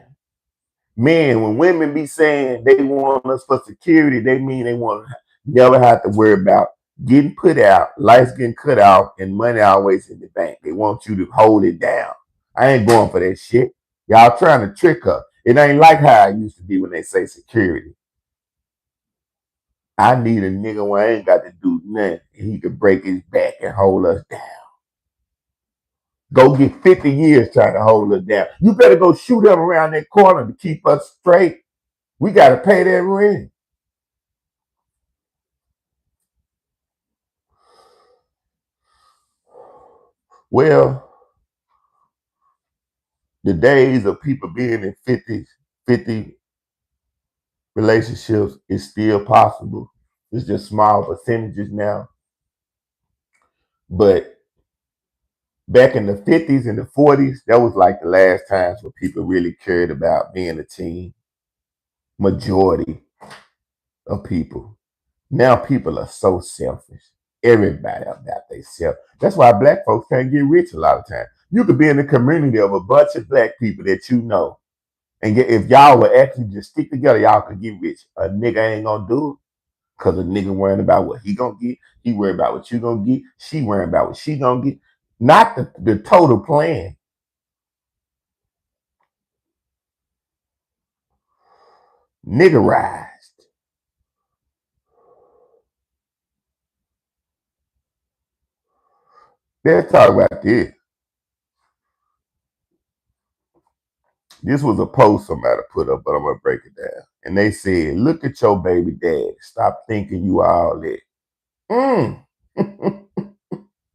Man, when women be saying they want us for security, they mean they want to never have to worry about getting put out, lights getting cut off, and money always in the bank. They want you to hold it down. I ain't going for that shit. Y'all trying to trick her. It ain't like how it used to be when they say security. I need a nigga where I ain't got to do nothing. He could break his back and hold us down. Go get 50 years trying to hold us down. You better go shoot him around that corner to keep us straight. We got to pay that rent. Well, the days of people being in 50 relationships is still possible. It's just small percentages now. But Back in the 50s and the 40s, that was like the last times where people really cared about being a team. Majority of people. Now people are so selfish. Everybody about themselves. That's why black folks can't get rich a lot of times. You could be in a community of a bunch of black people that you know. And if y'all would actually just stick together, y'all could get rich. A nigga ain't gonna do it because a nigga worrying about what he gonna get. He worrying about what you gonna get. She worrying about what she gonna get. Not the total plan. Niggerized. Let's talk about this. This was a post somebody put up, but I'm gonna break it down. And they said, "Look at your baby dad. Stop thinking you all that." Mm.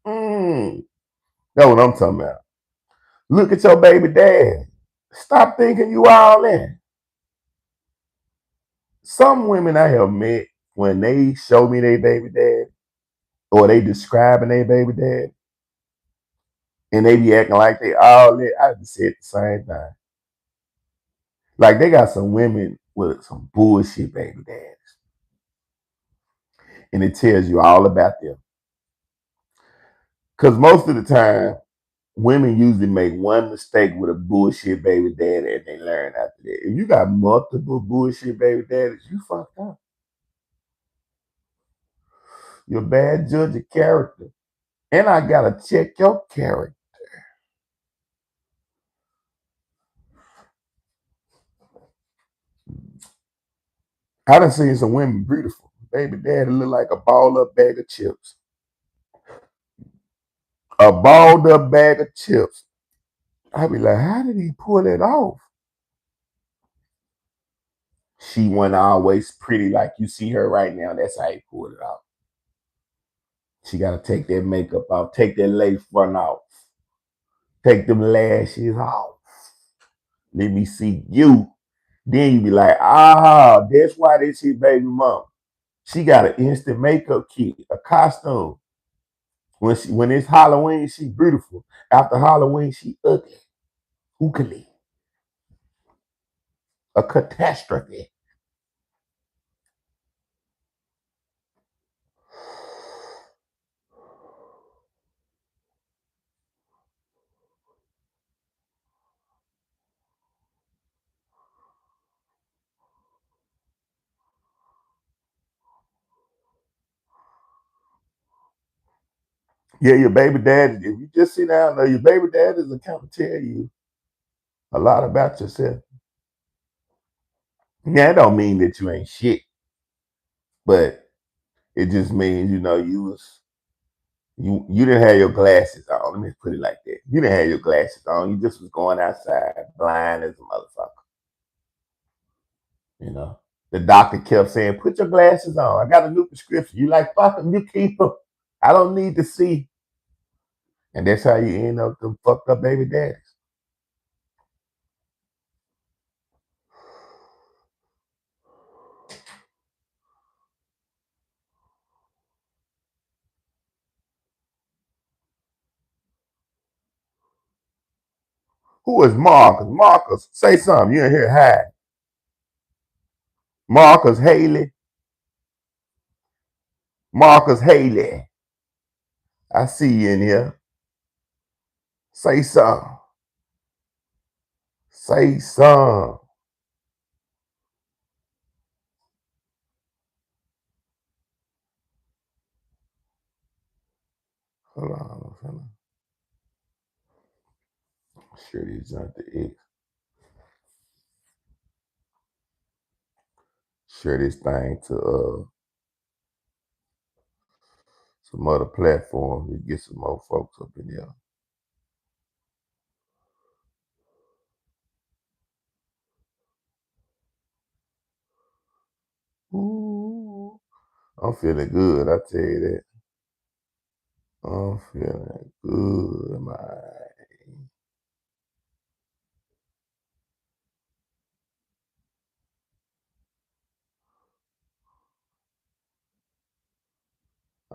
mm. That's what I'm talking about. Look at your baby dad. Stop thinking you all that. Some women I have met, when they show me their baby dad or they describing their baby dad, and they be acting like they all that, I just said the same thing. Like they got some women with some bullshit baby dads, and it tells you all about them. Because most of the time, women usually make one mistake with a bullshit baby daddy and they learn after that. If you got multiple bullshit baby daddies, you fucked up. You're a bad judge of character. And I gotta check your character. I done seen some women beautiful. Baby daddy look like a balled up bag of chips. A balled up bag of chips. I be like, how did he pull it off? She wasn't always pretty like you see her right now. That's how he pulled it off. She gotta take that makeup off, take that lace front off, take them lashes off. Let me see you. Then you be like, that's why this is baby mom. She got an instant makeup kit, a costume. When it's Halloween, she beautiful. After Halloween, she ugly. Ugly. A catastrophe. Yeah, your baby dad, if you just sit down there, your baby dad is account to tell you a lot about yourself. Yeah, it don't mean that you ain't shit, but it just means, you didn't have your glasses on. Let me put it like that. You didn't have your glasses on. You just was going outside blind as a motherfucker. You know. The doctor kept saying, "Put your glasses on. I got a new prescription." You like, fuck them, you keep them. I don't need to see. And that's how you end up them fucked up baby daddies. Who is Marcus? Marcus, say something. You in here hide. Marcus Haley. Marcus Haley. I see you in here. Say something. Say something. Hold on. Hold on. Sure these not the X. Share this thing to some other platforms to get some more folks up in here. Ooh, I'm feeling good, I tell you that. I'm feeling good, man.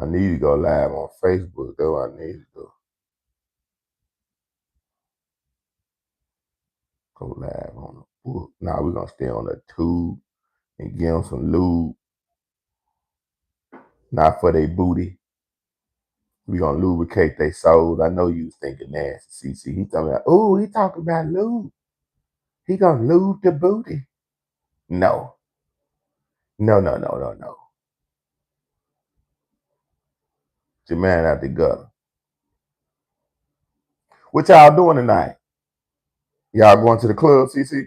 I need to go live on Facebook, though. I need to do. Go live on the book. Nah, we're gonna stay on the tube and give them some lube. Not for their booty. We gonna lubricate their souls. I know you was thinking nasty, CC. He talking about, oh, he talking about lube. He gonna lube the booty. No. No. Your man out the gutter. What y'all doing tonight? Y'all going to the club, CC?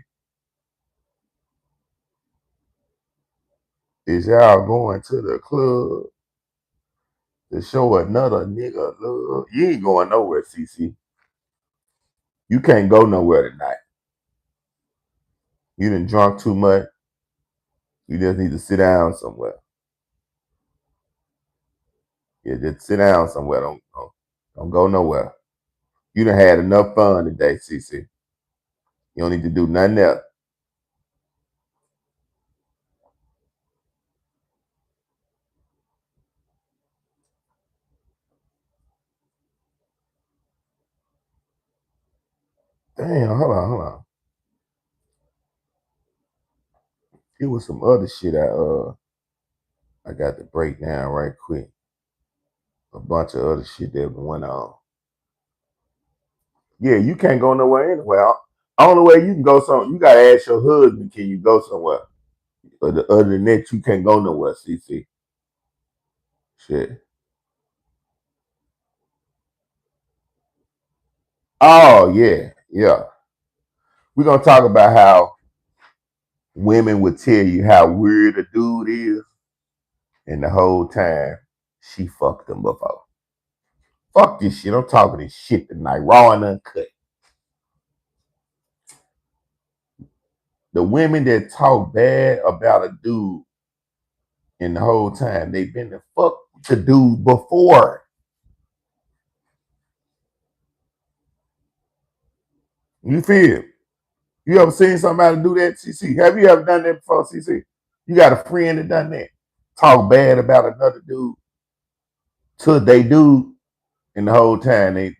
Is y'all going to the club to show another nigga love? You ain't going nowhere, CC. You can't go nowhere tonight. You done drunk too much. You just need to sit down somewhere. Yeah, just sit down somewhere. Don't go nowhere. You done had enough fun today, CC. You don't need to do nothing else. Damn, hold on. It was some other shit I got to break down right quick. A bunch of other shit that went on. Yeah, you can't go nowhere anyway. Only way you can go you gotta ask your husband, can you go somewhere? Other than that, you can't go nowhere, CC. Shit. Oh, yeah. We're gonna talk about how women would tell you how weird a dude is, and the whole time she fucked him before. Fuck this shit. I'm talking this shit tonight, raw and uncut. The women that talk bad about a dude and the whole time they've been the fuck the dude before. You feel? You ever seen somebody do that, CC? Have you ever done that before, CC? You got a friend that done that? Talk bad about another dude to they dude, and the whole time they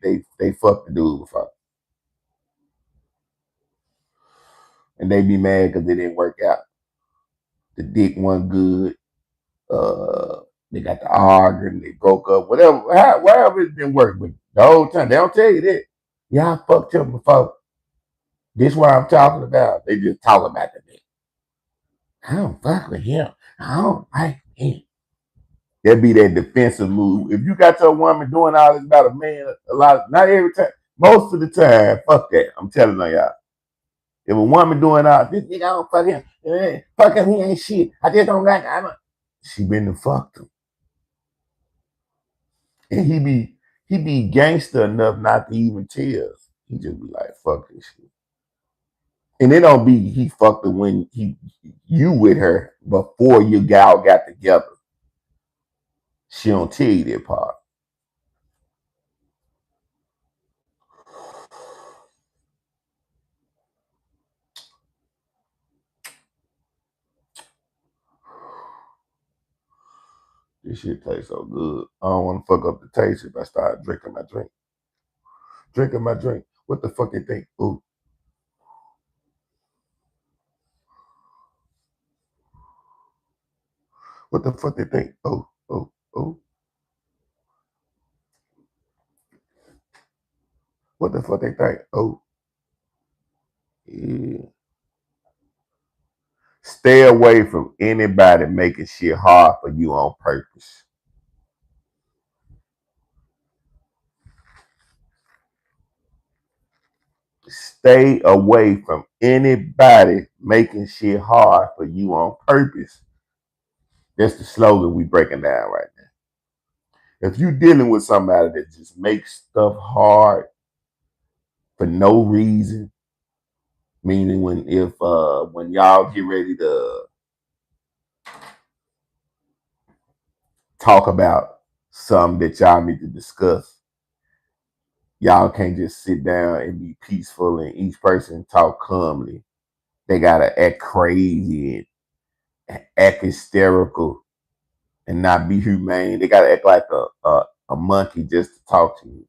fuck the dude before. And they be mad because it didn't work out. The dick wasn't good. They got to arguing, they broke up, whatever it didn't work. But the whole time, they don't tell you that. Yeah, I fucked him before. This what I'm talking about. They just talk about the dick. I don't fuck with him. I don't like him. That'd be that defensive move. If you got your woman doing all this about a man, a lot, not every time, most of the time, fuck that. I'm telling y'all. If a woman doing all this nigga, I don't fuck him. Fuck him, he ain't shit. I just don't like him. She been to fuck him. And he be gangster enough not to even tell. He just be like, fuck this shit. And it don't be he fucked her when you with her before you gal got together. She don't tell you that part. This shit tastes so good. I don't want to fuck up the taste if I start drinking my drink. Drinking my drink. What the fuck they think? Ooh. What the fuck they think? Oh. What the fuck they think? Oh. Yeah. Stay away from anybody making shit hard for you on purpose. Stay away from anybody making shit hard for you on purpose. That's the slogan we breaking down right now. If you dealing with somebody that just makes stuff hard for no reason, meaning when y'all get ready to talk about something that y'all need to discuss, y'all can't just sit down and be peaceful and each person talk calmly. They gotta act crazy and act hysterical and not be humane. They gotta act like a monkey just to talk to you.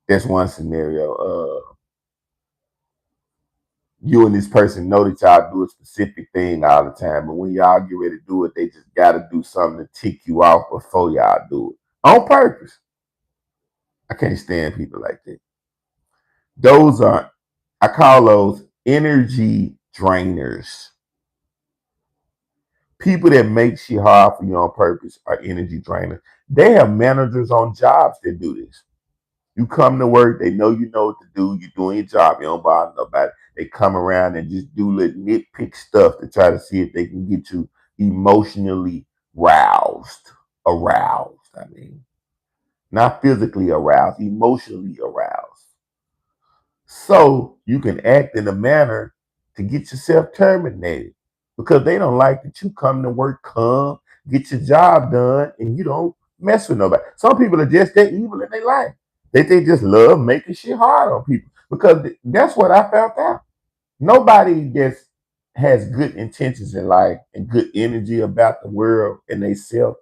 That's one scenario. you and this person know that y'all do a specific thing all the time, but when y'all get ready to do it, they just gotta do something to tick you off before y'all do it. On purpose. I can't stand people like that. Those are, I call those energy drainers. People that make shit hard for you on purpose are energy drainers. They have managers on jobs that do this. You come to work, they know what to do, you're doing your job, you don't bother nobody. They come around and just do little nitpick stuff to try to see if they can get you emotionally aroused, I mean. Not physically aroused, emotionally aroused. So you can act in a manner to get yourself terminated because they don't like that you come to work calm, get your job done, and you don't mess with nobody. Some people are just that evil in their life. They just love making shit hard on people because that's what I found out. Nobody that has good intentions in life and good energy about the world and they self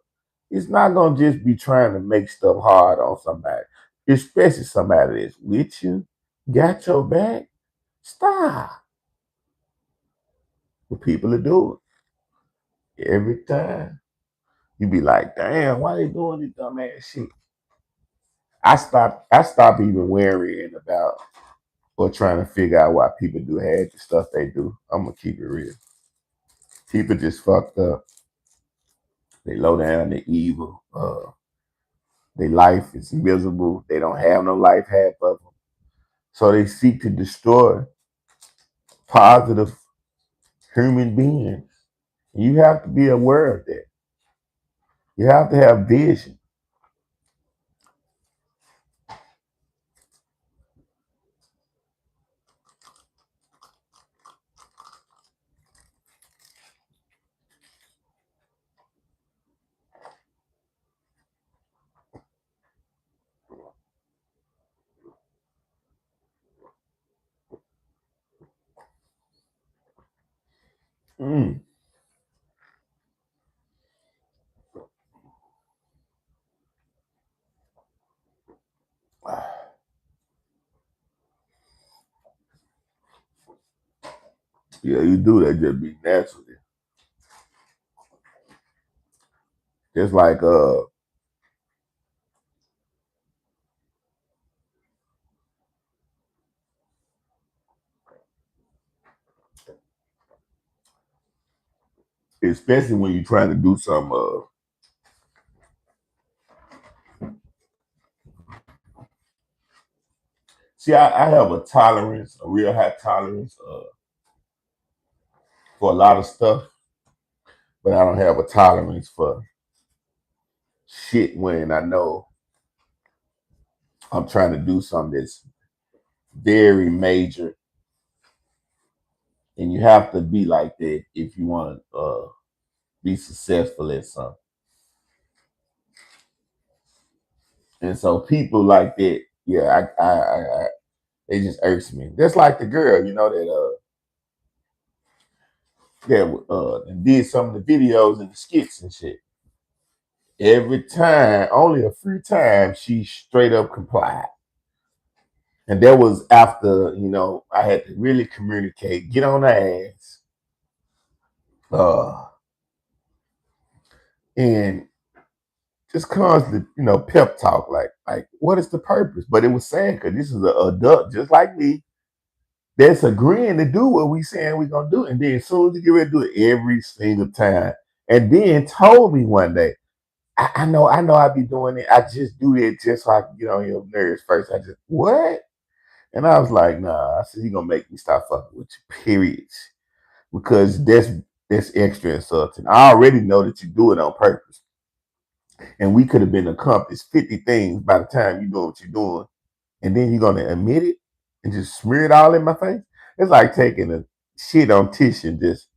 is not gonna just be trying to make stuff hard on somebody, especially somebody that's with you, got your back. Stop. But people are doing it every time. You be like, damn, why they doing this dumbass shit? I stopped even worrying about or trying to figure out why people do half the stuff they do. I'm gonna keep it real. People just fucked up. They low down, they evil. Their life is miserable. They don't have no life half of them. So they seek to destroy positive human beings. You have to be aware of that. You have to have vision. Mm. Yeah, you do that just be naturally. Just like especially when you're trying to do some see I have a tolerance, a real high tolerance for a lot of stuff, but I don't have a tolerance for shit when I know I'm trying to do something that's very major, and you have to be like that if you want to be successful at something. And so people like that, yeah, they just irks me. Just like the girl, that did some of the videos and the skits and shit. Every time, only a few times, she straight up complied. And that was after, I had to really communicate, get on her ass, uh, and just constantly, pep talk, like what is the purpose? But it was saying, because this is an adult just like me that's agreeing to do what we saying we gonna do. And then as soon as you get ready to do it every single time, and then told me one day, I know I be doing it. I just do it just so I can get on your nerves first. I just what? And I was like, nah. I said, you gonna make me stop fucking with you, period. Because that's extra insulting. I already know that you do it on purpose. And we could have been accomplished 50 things by the time you know what you're doing. And then you're gonna admit it and just smear it all in my face. It's like taking a shit on tissue and just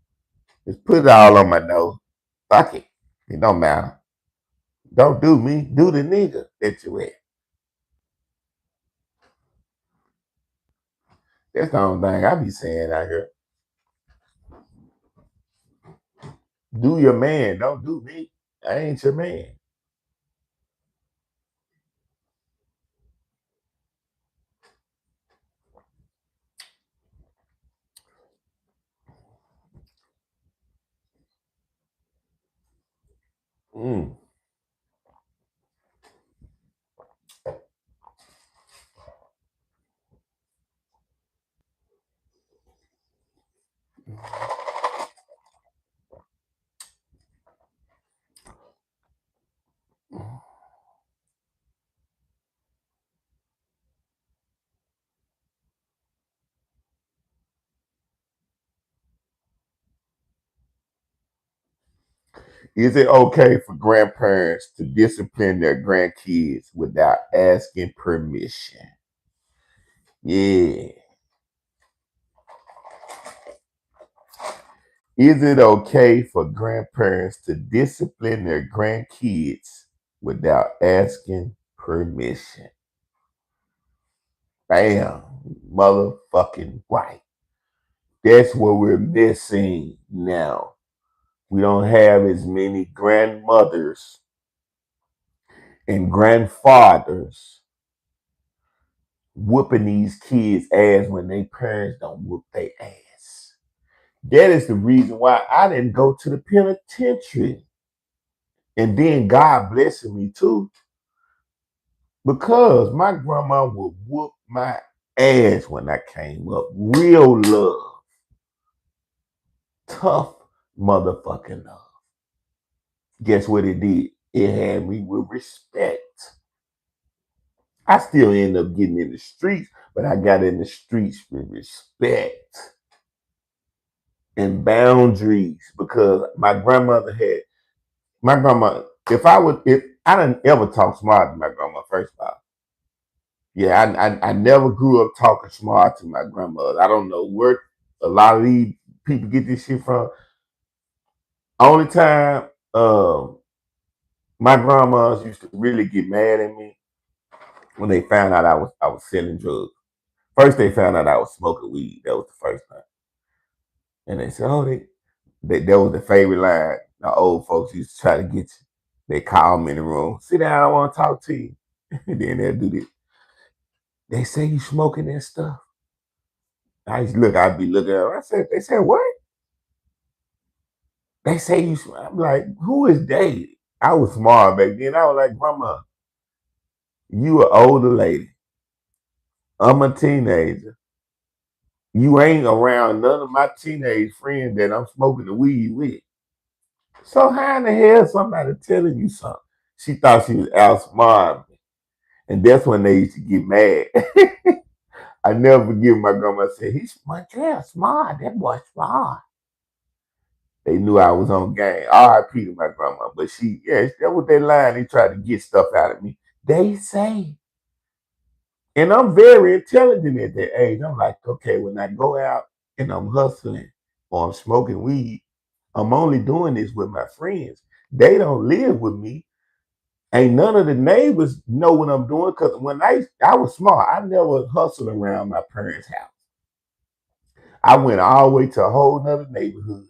put it all on my nose. Fuck it. It don't matter. Don't do me. Do the nigga that you with. That's the only thing I be saying out here. Do your man. Don't do me. I ain't your man. Mm. Is it okay for grandparents to discipline their grandkids without asking permission? Yeah. Is it okay for grandparents to discipline their grandkids without asking permission? Bam. Motherfucking right. That's what we're missing now. We don't have as many grandmothers and grandfathers whooping these kids' ass when their parents don't whoop their ass. That is the reason why I didn't go to the penitentiary. And then God blessing me too, because my grandma would whoop my ass when I came up. Real love. Tough motherfucking love. Guess what it did? It had me with respect. I still end up getting in the streets, but I got in the streets with respect and boundaries, because my grandma, if I didn't ever talk smart to my grandma, first of all. Yeah, I never grew up talking smart to my grandmother. I don't know where a lot of these people get this shit from. Only time my grandmas used to really get mad at me when they found out I was selling drugs. First they found out I was smoking weed. That was the first time. And they said, oh, that was the favorite line. The old folks used to try to get you. They call me in the room. Sit down, I want to talk to you. And then they'll do this. They say you smoking that stuff. I'd be looking at her. They said, what? They say you I'm like, who is they? I was smart back then. I was like, Grandma, you an older lady. I'm a teenager. You ain't around none of my teenage friends that I'm smoking the weed with. So how in the hell somebody telling you something? She thought she was outsmarting me. And that's when they used to get mad. I never forget my grandma said, he's Montreal smart. That boy smart. They knew I was on game. R.I.P. to my grandma. But that was that line. They tried to get stuff out of me. They say. And I'm very intelligent at that age. I'm like, okay, when I go out and I'm hustling or I'm smoking weed, I'm only doing this with my friends. They don't live with me. Ain't none of the neighbors know what I'm doing, because when I was smart, I never hustled around my parents' house. I went all the way to a whole nother neighborhood.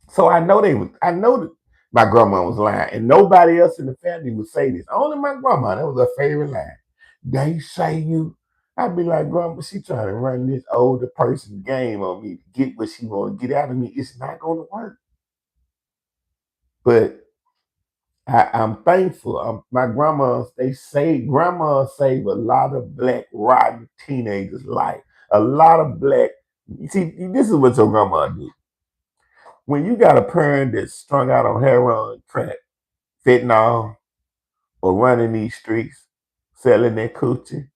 So I know that my grandma was lying, and nobody else in the family would say this. Only my grandma. That was her favorite line. They say you. I'd be like, Grandma, she trying to run this older person game on me to get what she want to get out of me. It's not going to work. But I'm thankful. My grandmas save a lot of black rotten teenagers' life. A lot of black. You see, this is what your grandma do. When you got a parent that's strung out on heroin, crack, fentanyl, or running these streets, selling their coochie,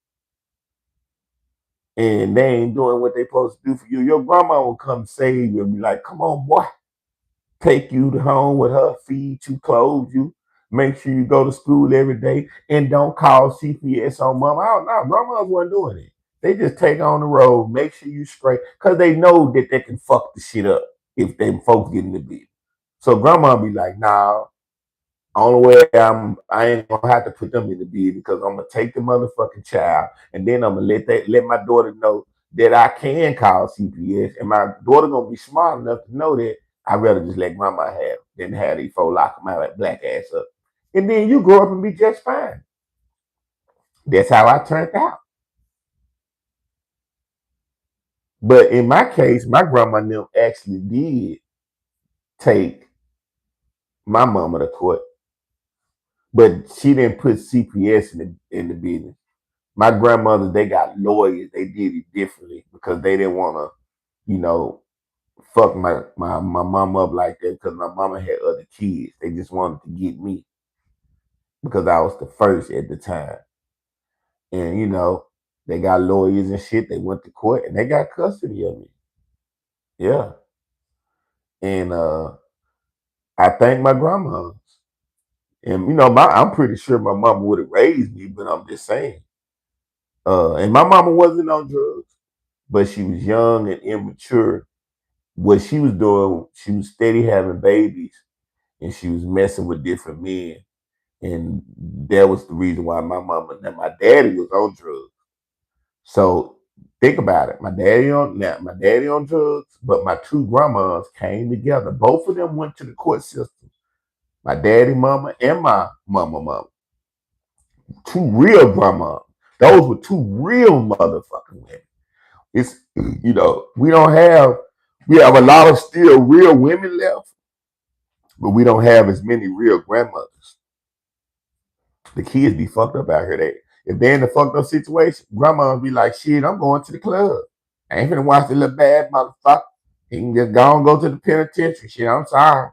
and they ain't doing what they supposed to do for you, your grandma will come save you and be like, come on, boy, take you to home with her, feed you, clothe you, make sure you go to school every day, and don't call CPS on mom. I don't know. Grandmas weren't doing it. They just take on the road, make sure you straight, because they know that they can fuck the shit up if them folks get in the bed. So grandma be like, nah, only way I ain't gonna have to put them in the bed, because I'm gonna take the motherfucking child, and then I'm gonna let my daughter know that I can call CPS, and my daughter gonna be smart enough to know that I'd rather just let grandma have than have these folks lock my black ass up. And then you grow up and be just fine. That's how I turned out. But in my case, my grandma them actually did take my mama to court, but she didn't put CPS in the business. My grandmother, they got lawyers. They did it differently because they didn't want to, you know, fuck my mom up like that because my mama had other kids. They just wanted to get me because I was the first at the time. And, they got lawyers and shit. They went to court and they got custody of me. Yeah. And I thank my grandma. And, I'm pretty sure my mama would have raised me, but I'm just saying. And my mama wasn't on drugs, but she was young and immature. What she was doing, she was steady having babies and she was messing with different men. And that was the reason why my mama and my daddy was on drugs. So think about it. My daddy on drugs, but my two grandmas came together. Both of them went to the court system. My daddy mama and my mama. Two real grandmas. Those were two real motherfucking women. It's we have a lot of still real women left, but we don't have as many real grandmothers. The kids be fucked up out here. If they're in a fucked up situation, grandma be like, shit, I'm going to the club. I ain't finna watch the little bad motherfucker. He can just go and go to the penitentiary. Shit, I'm sorry.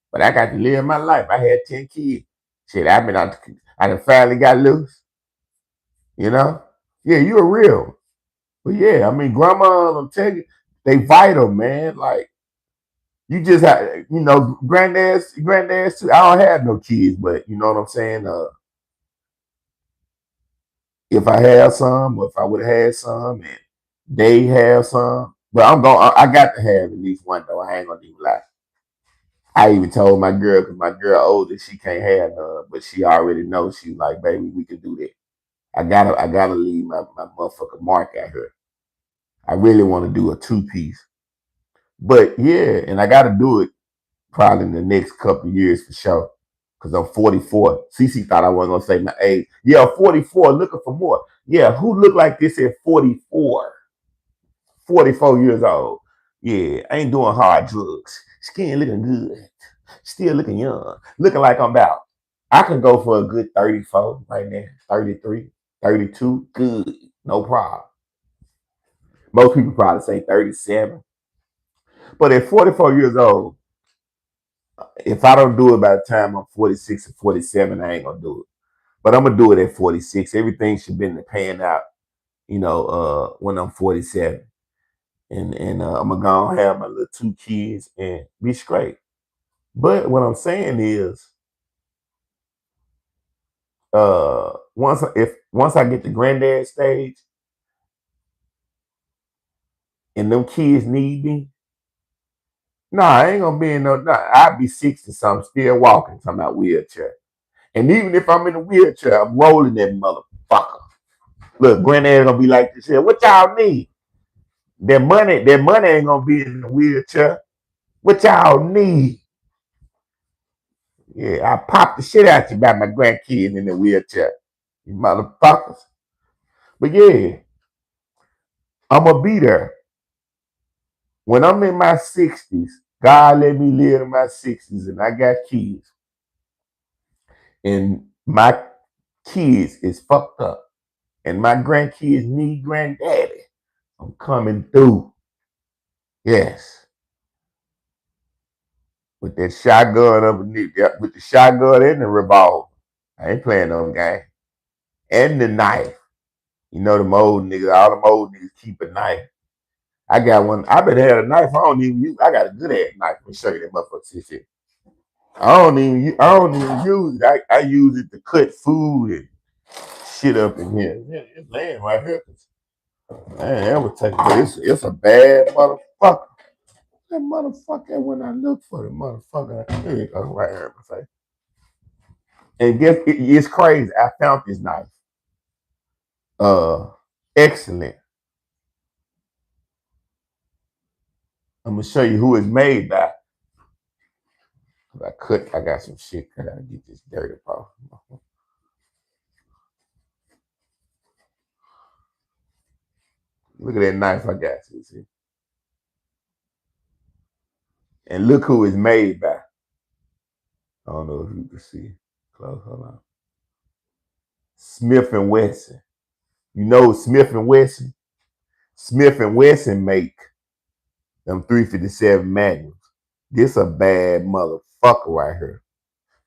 But I got to live my life. I had 10 kids. Shit, I done finally got loose. You know? Yeah, you're real. But yeah, I mean, grandma, I'm telling you, they vital, man. Like, you just have, granddad's too. I don't have no kids, but you know what I'm saying? If I have some, or if I would have had some, and they have some, but I got to have at least one though. I ain't gonna even lie. I even told my girl, because my girl older, she can't have none, but she already knows. She like, baby, we can do that. I gotta leave my motherfucking mark out here. I really want to do a 2-piece. But yeah, and I gotta do it probably in the next couple of years for sure. Cause I'm 44. Cece thought I wasn't gonna say my age. Yeah, 44, looking for more. Yeah, who look like this at 44? 44 years old. Yeah, I ain't doing hard drugs. Skin looking good. Still looking young. Looking like I'm about. I can go for a good 34 right now. 33, 32. Good. No problem. Most people probably say 37. But at 44 years old, if I don't do it by the time I'm 46 or 47, I ain't gonna do it. But I'm gonna do it at 46. Everything should be paying out, when I'm 47. And I'm gonna go and have my little 2 kids and be straight. But what I'm saying is, once I get the granddad stage and them kids need me, nah, I ain't gonna be in no. Nah, I'll be 60 something, still walking, talking about wheelchair. And even if I'm in a wheelchair, I'm rolling that motherfucker. Look, granddad gonna be like this here. What y'all need? Their money ain't gonna be in the wheelchair. What y'all need? Yeah, I pop the shit out you about my grandkids in the wheelchair. You motherfuckers. But yeah, I'm gonna be there. When I'm in my 60s, God let me live in my 60s and I got kids. And my kids is fucked up. And my grandkids need granddaddy. I'm coming through. Yes. With that shotgun underneath, with the shotgun and the revolver. I ain't playing no game. And the knife. You know them old niggas, all them old niggas keep a knife. I got one. I better have a knife. I don't even use. I got a good ass knife. Let me show you that motherfucker shit. I don't even use it. I use it to cut food and shit up in here. Yeah, it's laying right here. Man, that would take. It's a bad motherfucker. That motherfucker. When I look for the motherfucker, here it goes right here in my face. And guess it's crazy. I found this knife. Uh, Excellent. I'm gonna show you who it's made by. I got some shit. I gotta get this dirty off. Look at that knife I got. See? And look who it's made by. I don't know if you can see. Close, hold on. Smith and Wesson. You know Smith and Wesson? Smith and Wesson make them 357 Magnums. This a bad motherfucker right here.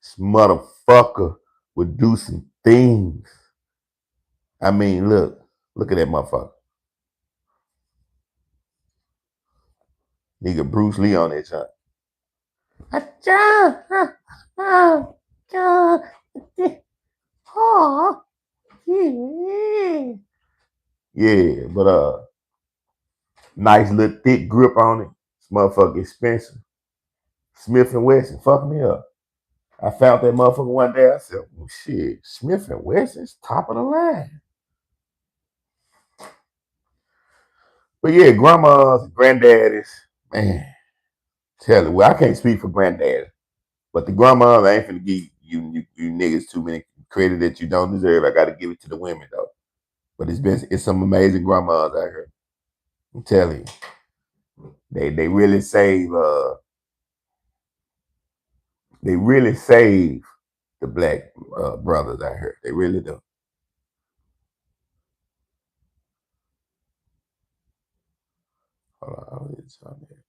This motherfucker would do some things. I mean, look at that motherfucker. Nigga Bruce Lee on that shot. Yeah, but nice little thick grip on it. This motherfucker expensive. Smith and Wesson fucked me up. I found that motherfucker one day. I said, well, shit, Smith and Wesson's top of the line. But yeah, grandmas, granddaddies, man, tell you, well, I can't speak for granddaddy, but the grandmas, I ain't finna give you niggas too many credit that you don't deserve. I gotta give it to the women though. But it's some amazing grandmas out here. I'm telling you. They really save the black brothers out here. They really do. Hold on, it's on there.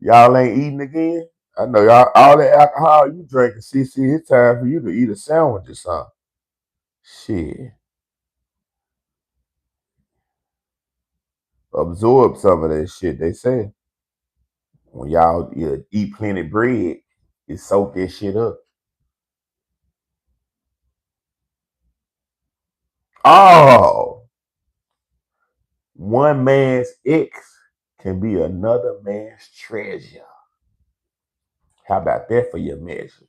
Y'all ain't eating again? I know y'all all the alcohol you drinking, CC, it's time for you to eat a sandwich or something. Shit. Absorb some of that shit, they say. When y'all eat plenty bread, it soak that shit up. Oh, one man's ex can be another man's treasure. How about that for your measure?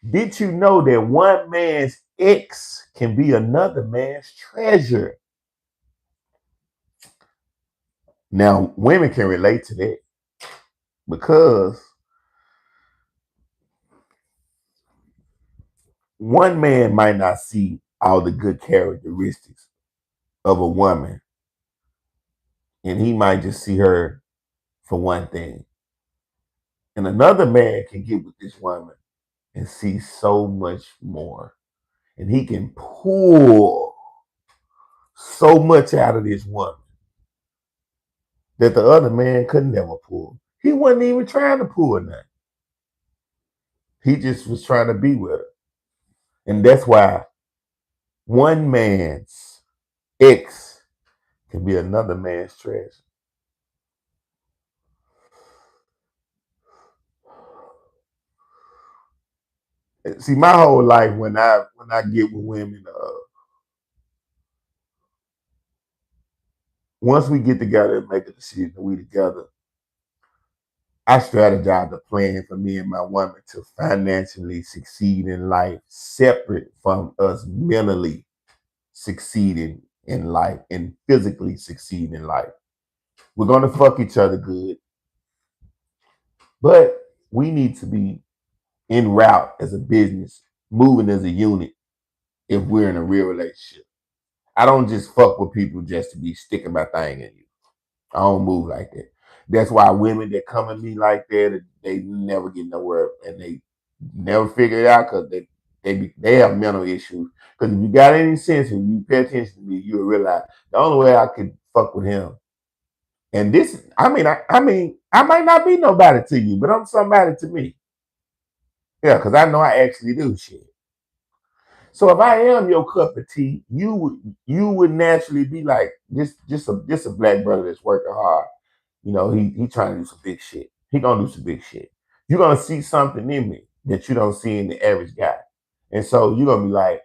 Did you know that one man's ex can be another man's treasure? Now, women can relate to that because one man might not see all the good characteristics of a woman, and he might just see her for one thing. And another man can get with this woman and see so much more. And he can pull so much out of this woman that the other man could never pull. He wasn't even trying to pull nothing. He just was trying to be with her. And that's why one man's ex can be another man's treasure. See, my whole life when I get with women, once we get together and make a decision, we together. I strategize a plan for me and my woman to financially succeed in life, separate from us mentally succeeding in life and physically succeeding in life. We're gonna fuck each other good, but we need to be en route as a business, moving as a unit if we're in a real relationship. I don't just fuck with people just to be sticking my thing in you. I don't move like that. That's why women that come at me like that, they never get nowhere and they never figure it out because they have mental issues. Because if you got any sense and you pay attention to me, you'll realize the only way I could fuck with him. And this, I might not be nobody to you, but I'm somebody to me. Yeah, because I know I actually do shit. So if I am your cup of tea, you would naturally be like just a black brother that's working hard. You know, he trying to do some big shit. He gonna do some big shit. You're gonna see something in me that you don't see in the average guy. And so you're gonna be like,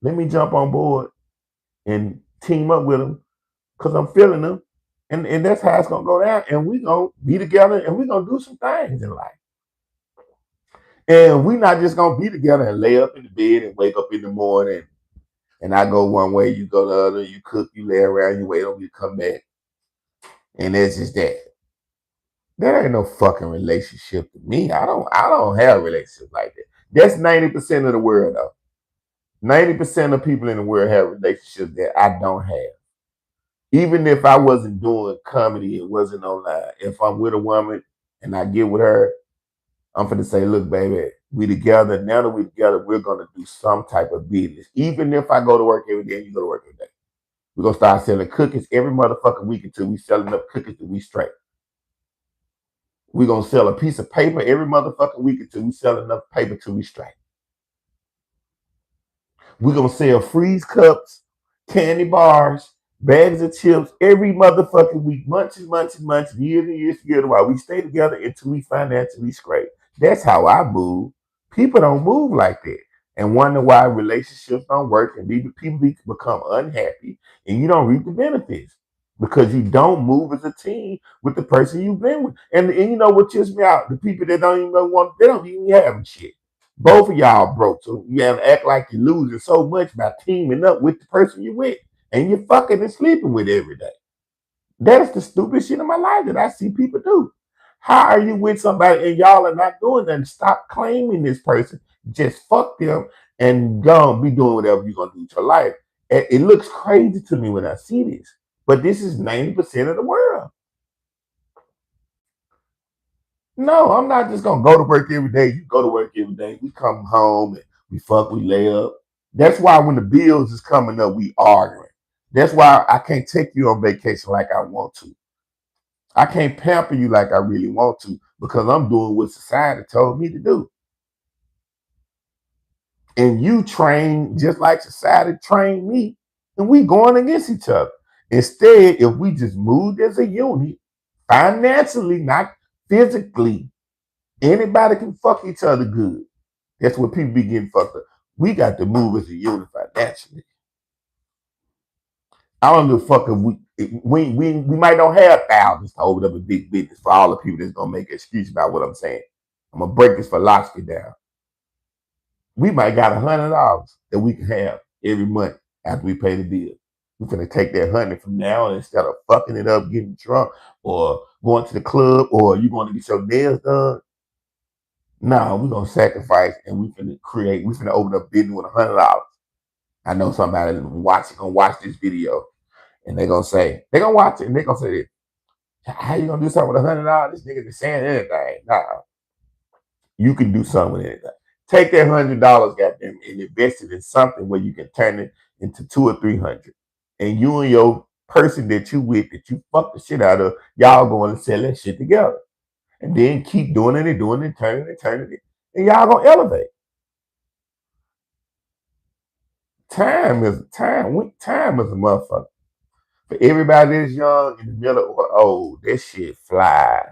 let me jump on board and team up with him because I'm feeling him. And that's how it's gonna go down. And we gonna be together and we gonna do some things in life. And we not just gonna be together and lay up in the bed and wake up in the morning and I go one way, you go the other, you cook, you lay around, you wait on me to come back. And that's just that. That ain't no fucking relationship to me. I don't have a relationship like that. That's 90% of the world though. 90% of people in the world have relationships that I don't have. Even if I wasn't doing comedy and wasn't online, if I'm with a woman and I get with her, I'm finna say, look, baby, we together. Now that we together, we're gonna do some type of business. Even if I go to work every day and you go to work every day. We're gonna start selling cookies every motherfucking week until we selling enough cookies that we straight. We're gonna sell a piece of paper every motherfucking week until we sell enough paper till we straight. We're gonna sell freeze cups, candy bars, bags of chips every motherfucking week, months and months and months, years and years together while we stay together until we financially straight. That's how I move. People don't move like that and wonder why relationships don't work and people become unhappy and you don't reap the benefits because you don't move as a team with the person you've been with. And you know what trips me out? The people that don't even want, they don't even have shit. Both of y'all broke, so you have to act like you're losing so much by teaming up with the person you're with and you're fucking and sleeping with every day. That's the stupid shit in my life that I see people do. How are you with somebody and y'all are not doing nothing? Stop claiming this person. Just fuck them and go and be doing whatever you're gonna do with your life. It looks crazy to me when I see this, but this is 90% of the world. No, I'm not just gonna go to work every day. You go to work every day. We come home and we fuck, we lay up. That's why when the bills is coming up, we arguing. That's why I can't take you on vacation like I want to. I can't pamper you like I really want to because I'm doing what society told me to do. And you train just like society trained me, and we going against each other. Instead, if we just moved as a unit, financially, not physically, anybody can fuck each other good. That's what people be getting fucked up. We got to move as a unit financially. I don't give a fuck if we might not have thousands to open up a big business for all the people that's gonna make an excuse about what I'm saying. I'm gonna break this philosophy down. We might got $100 that we can have every month after we pay the bill. We're gonna take that 100 from now and instead of fucking it up, getting drunk, or going to the club, or you going to get your nails done. No, we're gonna sacrifice and we're gonna open up business with $100. I know somebody gonna watch this video and they're gonna watch it and they're gonna say, how you gonna do something with $100? This nigga just saying anything. Nah, you can do something with anything. Take that $100, goddamn, and invest it in something where you can turn it into 200 or 300. And you and your person that you with that you fuck the shit out of, y'all going to sell that shit together. And then keep doing it and doing it, turning it. And y'all gonna elevate. Time is a motherfucker. For everybody that's young, in the middle, or old, that shit fly.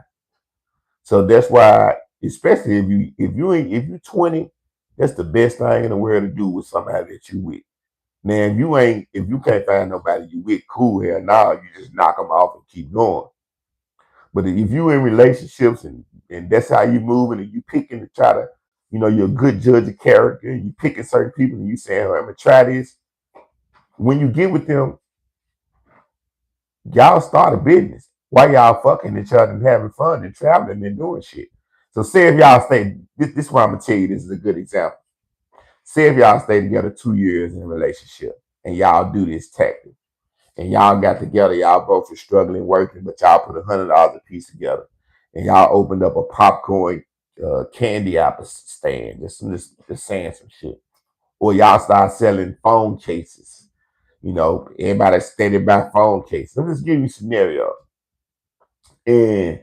So that's why, especially if you 20, that's the best thing in the world to do with somebody that you with. Now, if you can't find nobody you with, cool here now, you just knock them off and keep going. But if you in relationships and that's how you moving and you picking to try to, you're a good judge of character, you picking certain people and you saying, oh, I'm gonna try this. When you get with them, y'all start a business while y'all fucking each other and having fun and traveling and doing shit. So say if y'all stay, this is what I'm gonna tell you, this is a good example. Say if y'all stay together 2 years in a relationship and y'all do this tactic and y'all got together, y'all both were struggling working, but y'all put $100 a piece together and y'all opened up a popcorn candy apple stand, just saying some shit. Or y'all start selling phone cases. Everybody standing by phone cases. I'm just giving you a scenario. And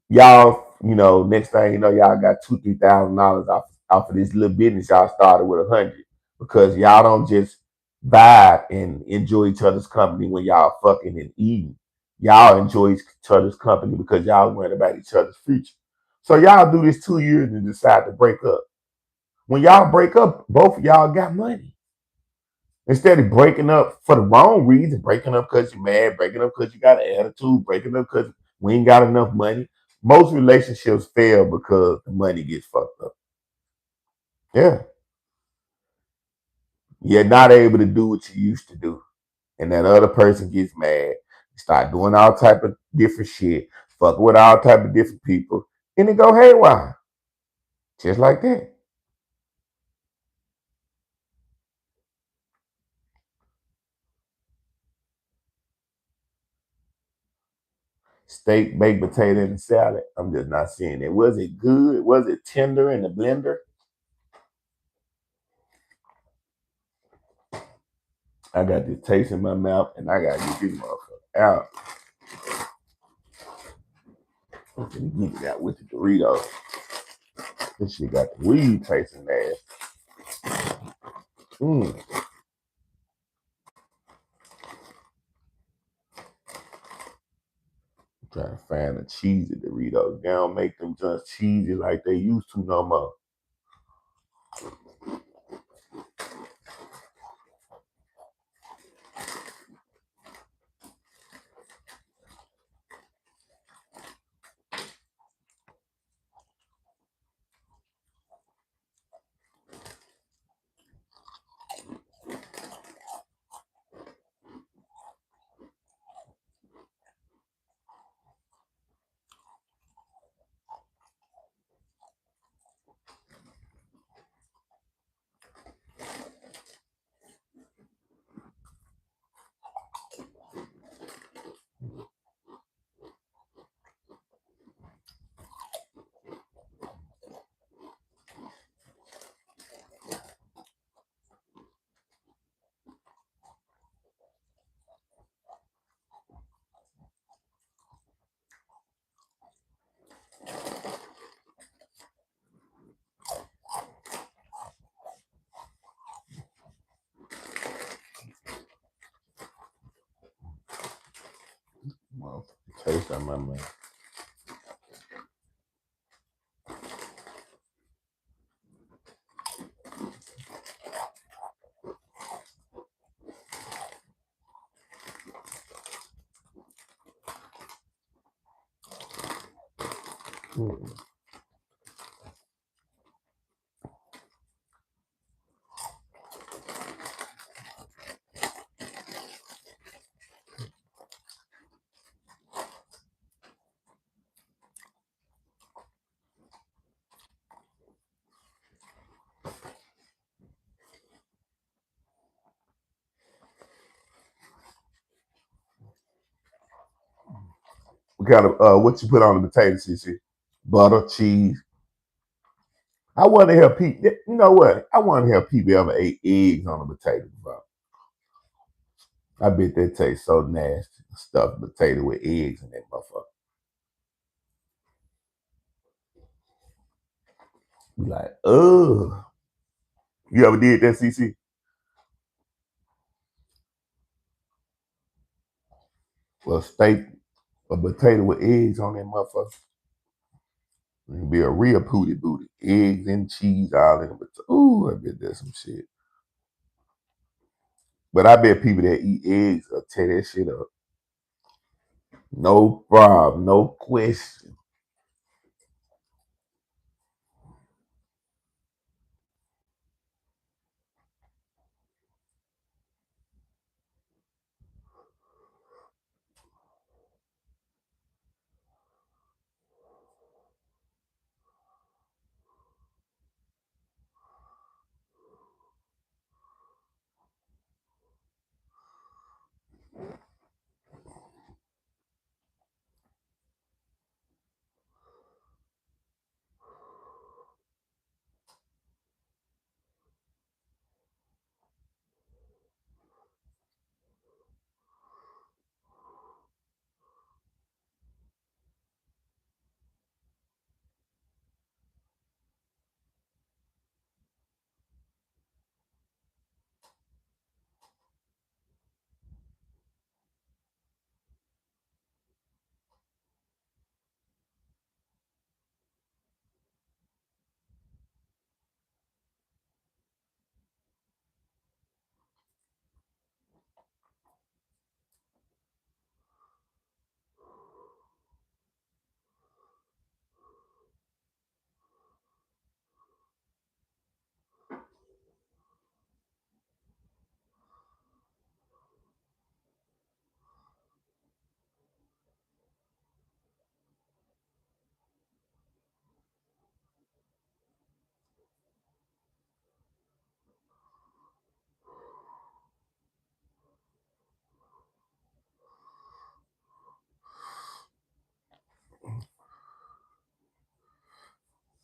y'all, next thing you know, y'all got $2,000-3,000 off of this little business y'all started with 100 because y'all don't just vibe and enjoy each other's company when y'all fucking and eating. Y'all enjoy each other's company because y'all worrying about each other's future. So y'all do this 2 years and decide to break up. When y'all break up, both of y'all got money. Instead of breaking up for the wrong reason, breaking up because you're mad, breaking up because you got an attitude, breaking up because we ain't got enough money. Most relationships fail because the money gets fucked up. Yeah. You're not able to do what you used to do. And that other person gets mad. You start doing all type of different shit. fuck with all type of different people, and it go haywire, just like that. Steak, baked potato, and salad. I'm just not seeing it. Was it good? Was it tender in the blender? I got this taste in my mouth, and I gotta get this motherfucker out. I'm gonna get it out with the Doritos. This shit got the weed tasting ass. Mm. I'm trying to find the cheesy Doritos. They don't make them just cheesy like they used to no more. Motherfucker, taste on my mouth. Mm. What kind of what you put on the potato, CC? Butter, cheese. I want to help people. You know what? I want to help people ever ate eggs on a potato. Bro. I bet that tastes so nasty. Stuffed potato with eggs in that motherfucker. Be like, ugh. You ever did that, CC? Well, steak, a potato with eggs on that motherfucker. It'd be a real pooty booty. Eggs and cheese all in it. Ooh, I bet that's some shit. But I bet people that eat eggs will tear that shit up. No problem, no question.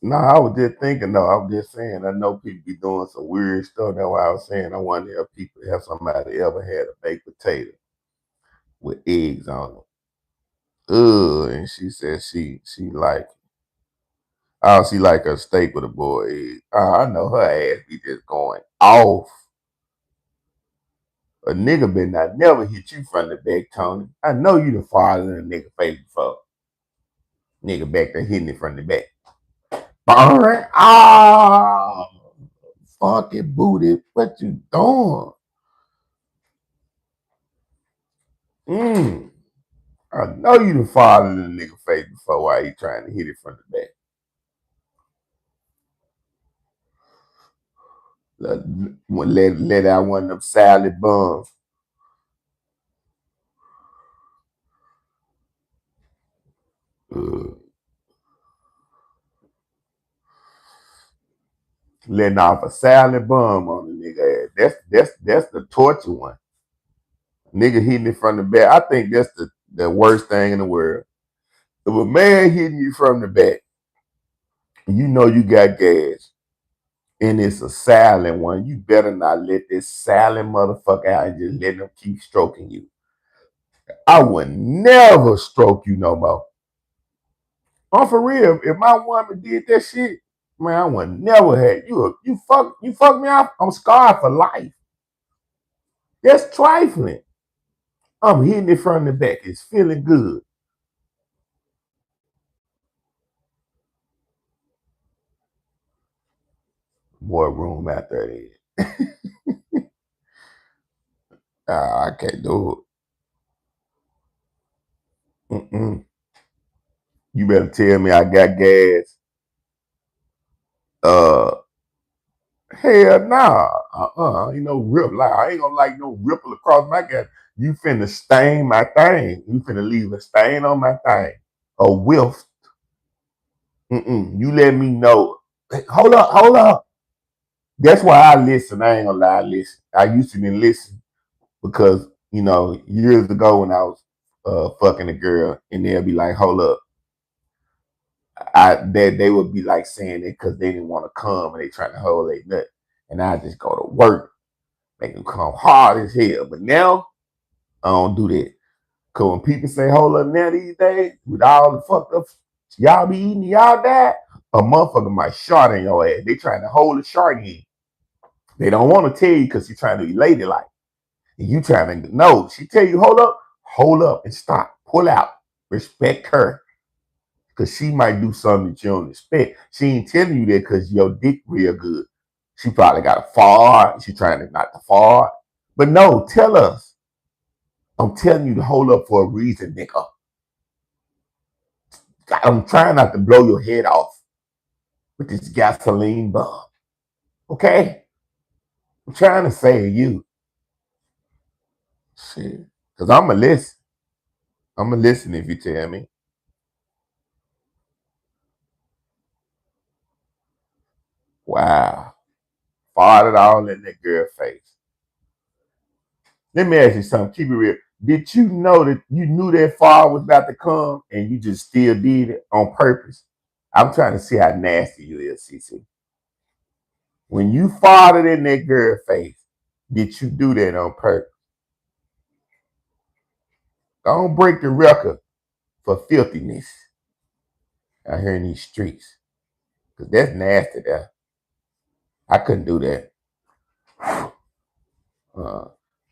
No, I was just thinking though. I was just saying. I know people be doing some weird stuff. That's why I was saying I wonder if people have somebody ever had a baked potato with eggs on it. Ugh, and she said she like she like a steak with a boiled egg. I know her ass be just going off. A nigga better not never hit you from the back, Tony. I know you the father in a nigga face before. Nigga back there hitting it from the back. Alright. Fucking booty. What you doing? I know you the father in the nigga face before while he trying to hit it from the back. Let out one of them salad buns. Letting off a salad bum on the nigga ass. That's the torture one. Nigga hitting it from the back. I think that's the worst thing in the world. If a man hitting you from the back, you know you got gas, and it's a silent one, you better not let this silent motherfucker out and just let him keep stroking you. I would never stroke you no more. I'm for real. If my woman did that shit, man, I would never have you fuck me off. I'm scarred for life. That's trifling. I'm hitting it from the back. It's feeling good. More room after that. I can't do it. You better tell me I got gas. Uh, Hell nah. Ain't no rip. Like I ain't gonna like no ripple across my gas. You finna stain my thing. You finna leave a stain on my thing. A whiff. You let me know. Hey, hold up. That's why I listen. I ain't gonna lie, I listen. I used to didn't listen because, years ago when I was fucking a girl and they'll be like, hold up. They would be like saying it because they didn't want to come and they trying to hold their nut. And I just go to work, make them come hard as hell. But now I don't do that. Cause when people say hold up now these days, with all the fucked up y'all be eating, y'all die, a motherfucker might shot in your ass. They trying to hold a shark in. They don't want to tell you because she's trying to be ladylike. And you trying to know. She tell you hold up and stop. Pull out. Respect her. Because she might do something that you don't expect. She ain't telling you that because your dick real good. She probably got a fart. She trying to not to fart. But no, tell us. I'm telling you to hold up for a reason, nigga. I'm trying not to blow your head off with this gasoline bomb. Okay? I'm trying to save you. Shit. Because I'm going to listen. I'm going to listen if you tell me. Wow. Farted all in that girl's face. Let me ask you something. Keep it real. Did you know that you knew that fart was about to come and you just still did it on purpose? I'm trying to see how nasty you is, CC. When you farted in that girl's face, did you do that on purpose? Don't break the record for filthiness out here in these streets. Because that's nasty there. I couldn't do that.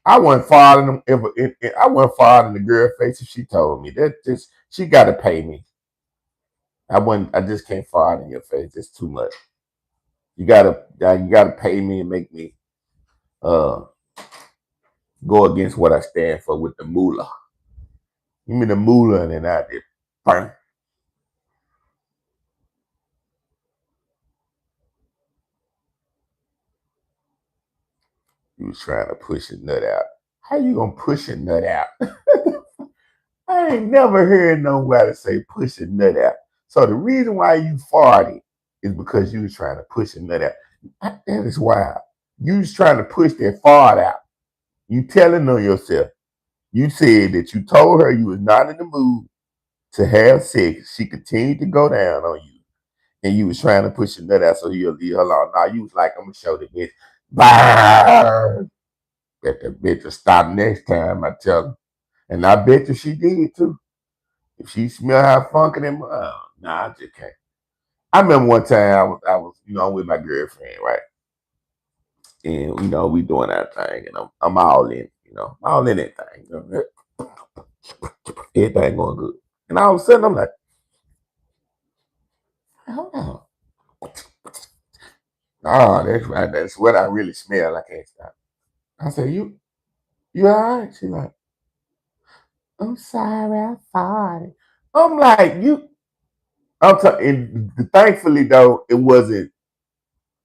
I wasn't farting ever. I wasn't farting in the girl's face if she told me that. Just she got to pay me. I wouldn't. I just can't fart in your face. It's too much. You gotta pay me and make me uh go against what I stand for with the moolah. Give me the moolah and then I did burn. You was trying to push a nut out. How you gonna push a nut out? I ain't never heard nobody say push a nut out. So the reason why you farted is because you was trying to push a nut out. That is wild. You was trying to push that fart out. You telling on yourself. You said that you told her you was not in the mood to have sex. She continued to go down on you. and you was trying to push your nut out so you'll leave her alone. Now you was like, I'm gonna show the bitch. Bah! Bet the bitch will stop next time, I tell her. And I bet you she did too. If she smell how funky them, nah, I just can't. I remember one time I'm with my girlfriend, right? And we doing our thing, and I'm all in, all in that thing. Everything going good. And all of a sudden I'm like, hold on. Oh, that's right. That's what I really smell. I can't stop. I said, you all right? She like, I'm sorry, I farted. I'm like, thankfully though, it wasn't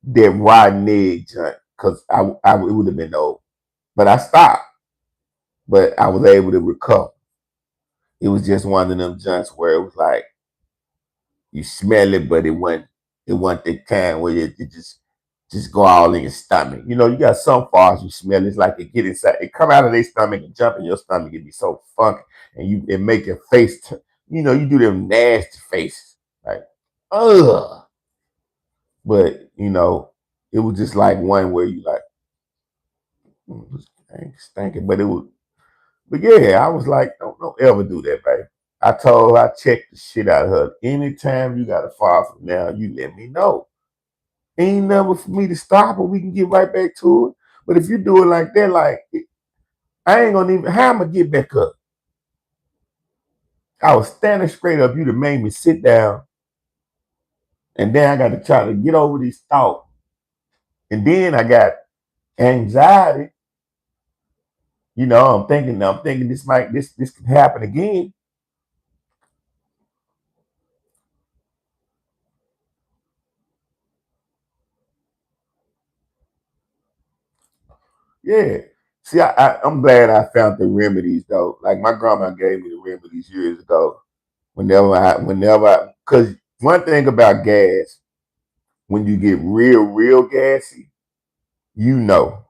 that rotten egg junk, because it would have been old. But I stopped, but I was able to recover. It was just one of them junks where it was like, you smell it, but it wasn't the kind where it just go all in your stomach. You got some farts you smell. It's like it get inside, it come out of their stomach and jump in your stomach. It be so funky, and it make your face. You do them nasty faces like, ugh. But it was just like one where you like, this ain't stinking, but it was. But yeah, I was like, don't ever do that, baby. I told her I checked the shit out of her. Anytime you got a file from now, you let me know. Ain't never for me to stop or we can get right back to it. But if you do it like that, like, I ain't gonna even, how am I gonna get back up? I was standing straight up. You'd have made me sit down. And then I got to try to get over this thought. And then I got anxiety. I'm thinking this could happen again. Yeah. See, I'm glad I found the remedies though. Like my grandma gave me the remedies years ago. Because one thing about gas, when you get real, real gassy, you know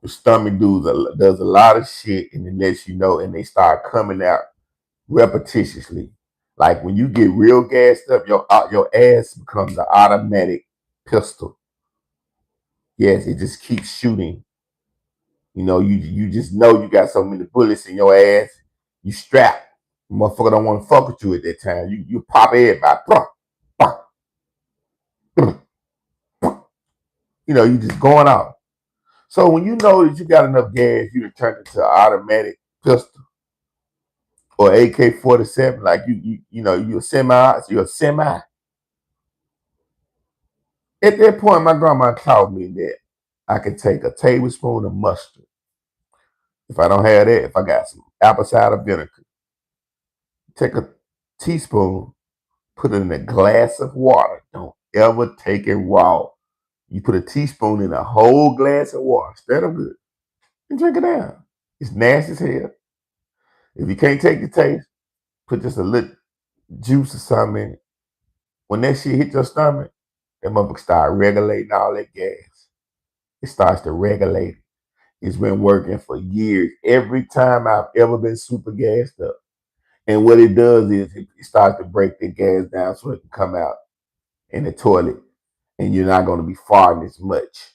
the stomach does a lot of shit, and it lets you know, and they start coming out repetitiously. Like when you get real gassed up, your ass becomes an automatic pistol. Yes, it just keeps shooting. You just know you got so many bullets in your ass. You strapped. Motherfucker don't want to fuck with you at that time. You pop everybody. You just going out. So when you know that you got enough gas, you can turn it to an automatic pistol or AK-47. Like you're a semi. At that point, my grandma taught me that I could take a tablespoon of mustard. If I don't have that, if I got some apple cider vinegar, take a teaspoon, put it in a glass of water. Don't ever take it raw. You put a teaspoon in a whole glass of water, stir them good, and drink it down. It's nasty as hell. If you can't take the taste, put just a little juice or something in it. When that shit hit your stomach, that motherfucker start regulating all that gas. It starts to regulate it. It's been working for years. Every time I've ever been super gassed up. And what it does is it starts to break the gas down so it can come out in the toilet. And you're not gonna be farting as much.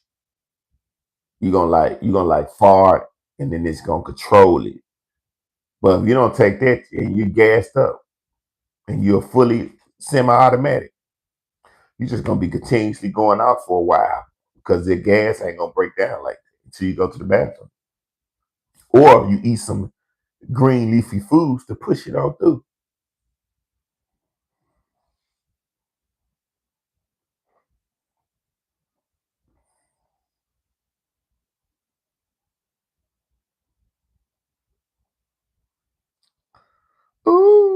You're gonna like fart and then it's gonna control it. But if you don't take that and you're gassed up and you're fully semi-automatic, you're just gonna be continuously going out for a while because the gas ain't gonna break down like that until you go to the bathroom. Or you eat some green leafy foods to push it on through. Ooh.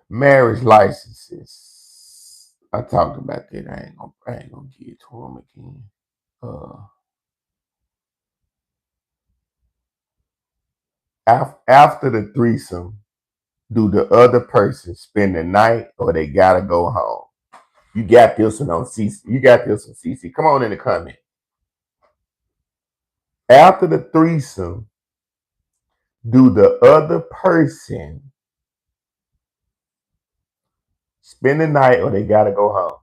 Marriage licenses. I talked about that. I ain't gonna get to them again. Uh, after the threesome, do the other person spend the night or they gotta go home? You got this one on CC. You got this one, CC. Come on in the comment. After the threesome, do the other person spend the night or they gotta go home?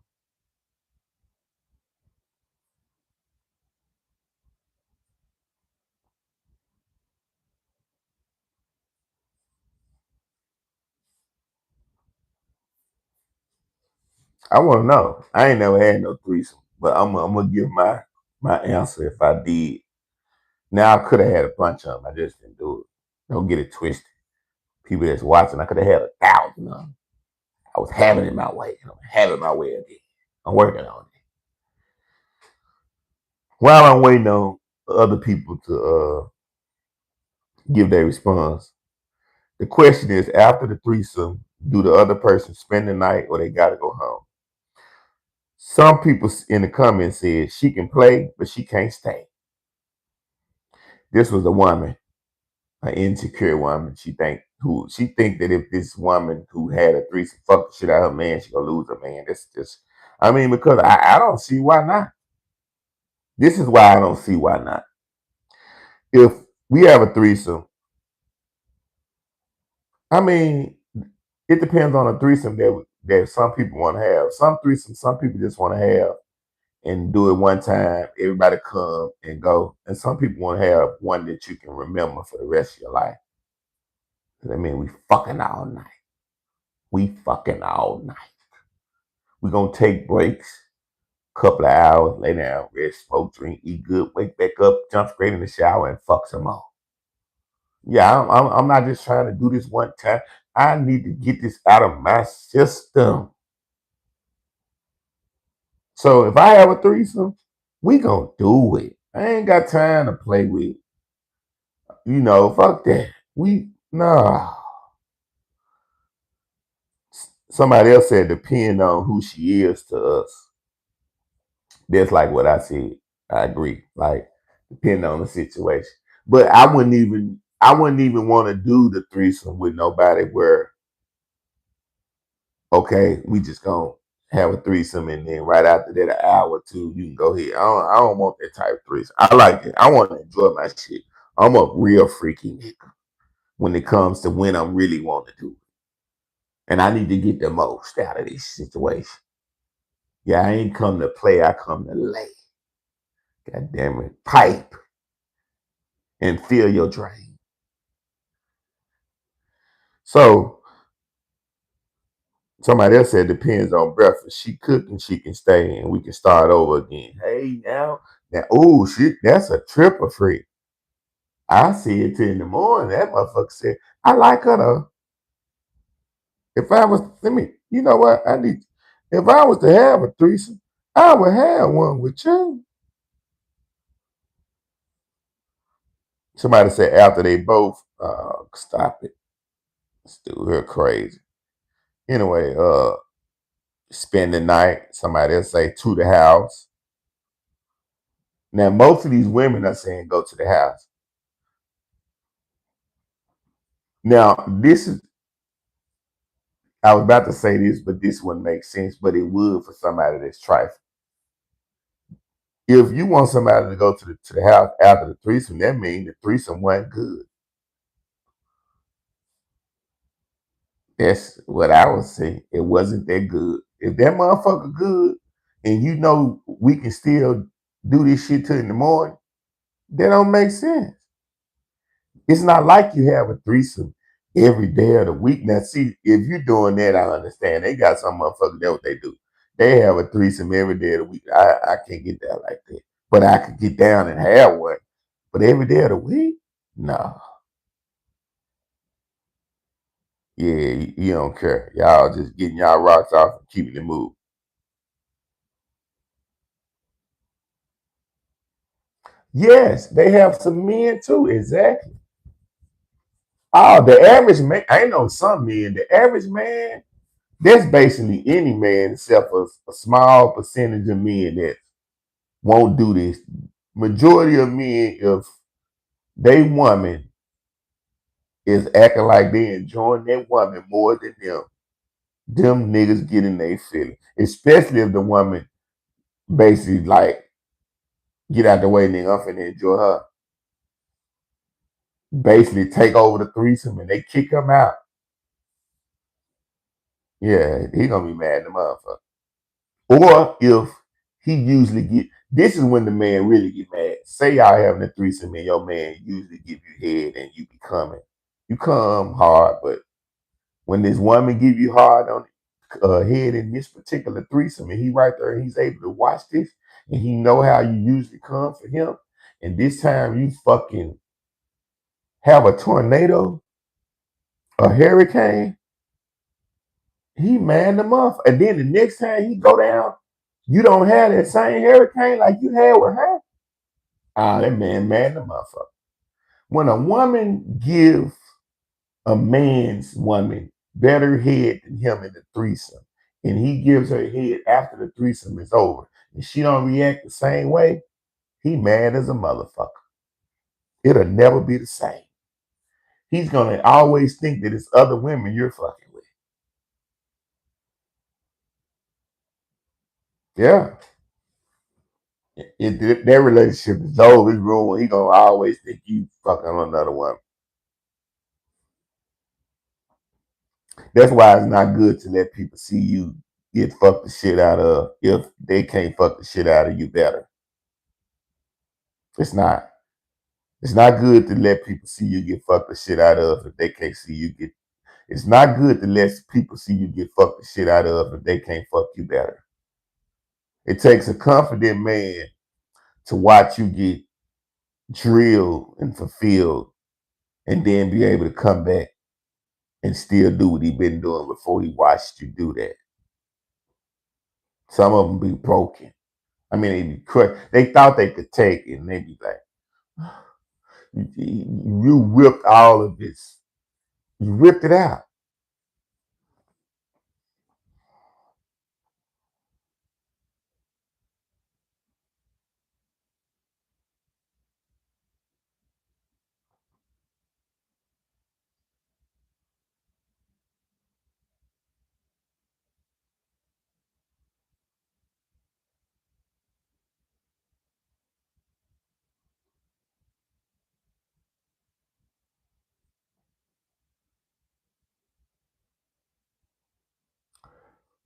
I want to know. I ain't never had no threesome, but I'm gonna give my answer if I did. Now I could have had a bunch of them. I just didn't do it. Don't get it twisted. People that's watching, I could have had 1,000 of them. I was having it my way. I'm having my way again. I'm working on it. While I'm waiting on other people to give their response, the question is: after the threesome, do the other person spend the night or they gotta go home? Some people in the comments said she can play, but she can't stay. This was a woman, an insecure woman. She think that if this woman who had a threesome fuck the shit out of her man, she gonna lose her man. That's just, I mean, because I don't see why not. This is why I don't see why not. If we have a threesome, I mean, it depends on a threesome that some people want to have. Some threesomes, some people just want to have and do it one time. Everybody come and go, and some people want to have one that you can remember for the rest of your life. I mean, we fucking all night. We fucking all night. We gonna take breaks, couple of hours, lay down, rest, smoke, drink, eat good, wake back up, jump straight in the shower, and fuck some more. Yeah, I'm not just trying to do this one time. I need to get this out of my system. So if I have a threesome, we gonna do it. I ain't got time to play with, fuck that. Nah. Somebody else said depend on who she is to us. That's like what I said. I agree. Like depending on the situation. But I wouldn't even want to do the threesome with nobody where, okay, we just gonna have a threesome and then right after that, an hour or two, you can go ahead. I don't want that type of threesome. I like it. I want to enjoy my shit. I'm a real freaky nigga when it comes to when I'm really want to do it. And I need to get the most out of this situation. Yeah, I ain't come to play, I come to lay. God damn it. Pipe and fill your drain. So somebody else said depends on breakfast. She cook and she can stay and we can start over again. Hey now, oh shit, that's a tripper freak. I see it till in the morning. That motherfucker said, I like her though. If I was, let me, you know what? If I was to have a threesome, I would have one with you. Somebody said after they both, stop it. This dude here crazy. Anyway, spend the night. Somebody else say to the house. Now, most of these women are saying go to the house. Now, I was about to say this, but this wouldn't make sense, but it would for somebody that's trifling. If you want somebody to go to the house after the threesome, that means the threesome wasn't good. That's what I would say. It wasn't that good. If that motherfucker good, and we can still do this shit till in the morning, that don't make sense. It's not like you have a threesome every day of the week. Now, see, if you're doing that, I understand. They got some motherfuckers, that's what they do. They have a threesome every day of the week. I can't get down like that. But I could get down and have one. But every day of the week? No. Yeah, you don't care. Y'all just getting y'all rocks off and keeping it moving. Yes, they have some men too. Exactly. Oh, the average man, I know some men, the average man That's basically any man except for a small percentage of men that won't do this. Majority of men, if they woman is acting like they enjoying that woman more than them niggas getting their feeling. Especially if the woman basically like get out the way, nigga, I'm finna enjoy her. Basically take over the threesome and they kick him out. Yeah, he gonna be mad at the motherfucker. Or if he usually get this is when the man really get mad. Say y'all having a threesome and your man usually give you head and you be coming. You come hard, but when this woman give you hard on head in this particular threesome and he right there and he's able to watch this and he know how you usually come for him, and this time you fucking have a tornado, a hurricane, he mad the month. And then the next time he go down, you don't have that same hurricane like you had with her. Ah, that man mad the motherfucker. When a woman gives a man's woman better head than him in the threesome, and he gives her head after the threesome is over, and she don't react the same way, he mad as a motherfucker. It'll never be the same. He's gonna always think that it's other women you're fucking with. Yeah. Their relationship is over. It's ruined. He gonna always think you fucking on another woman. That's why it's not good to let people see you get fucked the shit out of if they can't fuck the shit out of you better. It's not. It's not good to let people see you get fucked the shit out of if they can't see you get. It's not good to let people see you get fucked the shit out of if they can't fuck you better. It takes a confident man to watch you get drilled and fulfilled and then be able to come back and still do what he been doing before he watched you do that. Some of them be broken. I mean, they be they thought they could take it, and they be like, you ripped all of this. You ripped it out.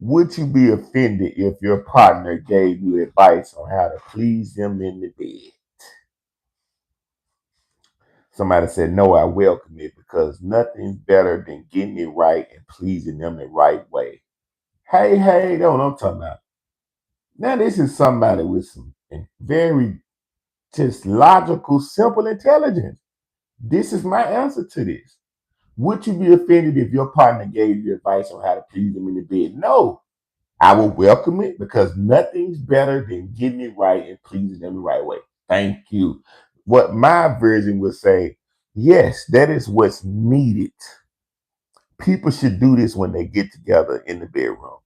Would you be offended if your partner gave you advice on how to please them in the bed? Somebody said, no, I welcome it because nothing's better than getting it right and pleasing them the right way. Hey, that's what I'm talking about. Now, this is somebody with some very just logical, simple intelligence. This is my answer to this. Would you be offended if your partner gave you advice on how to please them in the bed? No, I will welcome it because nothing's better than getting it right and pleasing them the right way. Thank you. What my version would say, yes, that is what's needed. People should do this when they get together in the bedroom.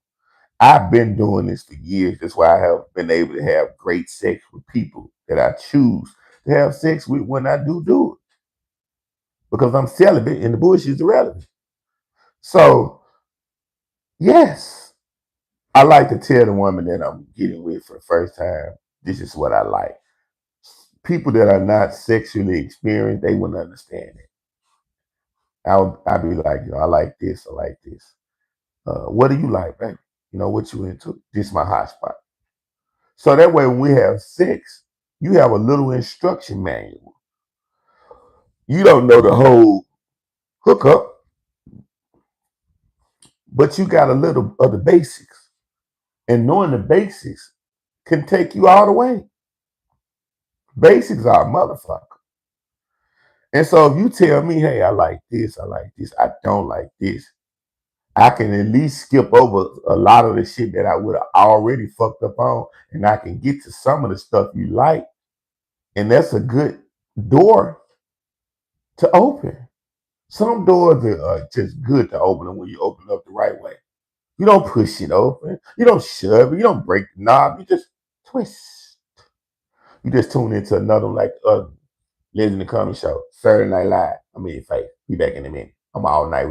I've been doing this for years. That's why I have been able to have great sex with people that I choose to have sex with when I do it. Because I'm celibate and the bullshit is irrelevant. So, yes, I like to tell the woman that I'm getting with for the first time, this is what I like. People that are not sexually experienced, they wouldn't understand it. I'll be like, I like this, I like this. What do you like, baby? What you into? This is my hot spot. So that way, when we have sex, you have a little instruction manual. You don't know the whole hookup, but you got a little of the basics. And knowing the basics can take you all the way. Basics are a motherfucker. And so if you tell me, hey, I like this, I don't like this, I can at least skip over a lot of the shit that I would have already fucked up on, and I can get to some of the stuff you like. And that's a good door to open. Some doors are just good to open them when you open up the right way. You don't push it open. You don't shove it. You don't break the knob. You just twist. You just tune into another like Legend of Comedy Show. Saturday Night Live. I'm in your face. Be back in a minute. I'm all night.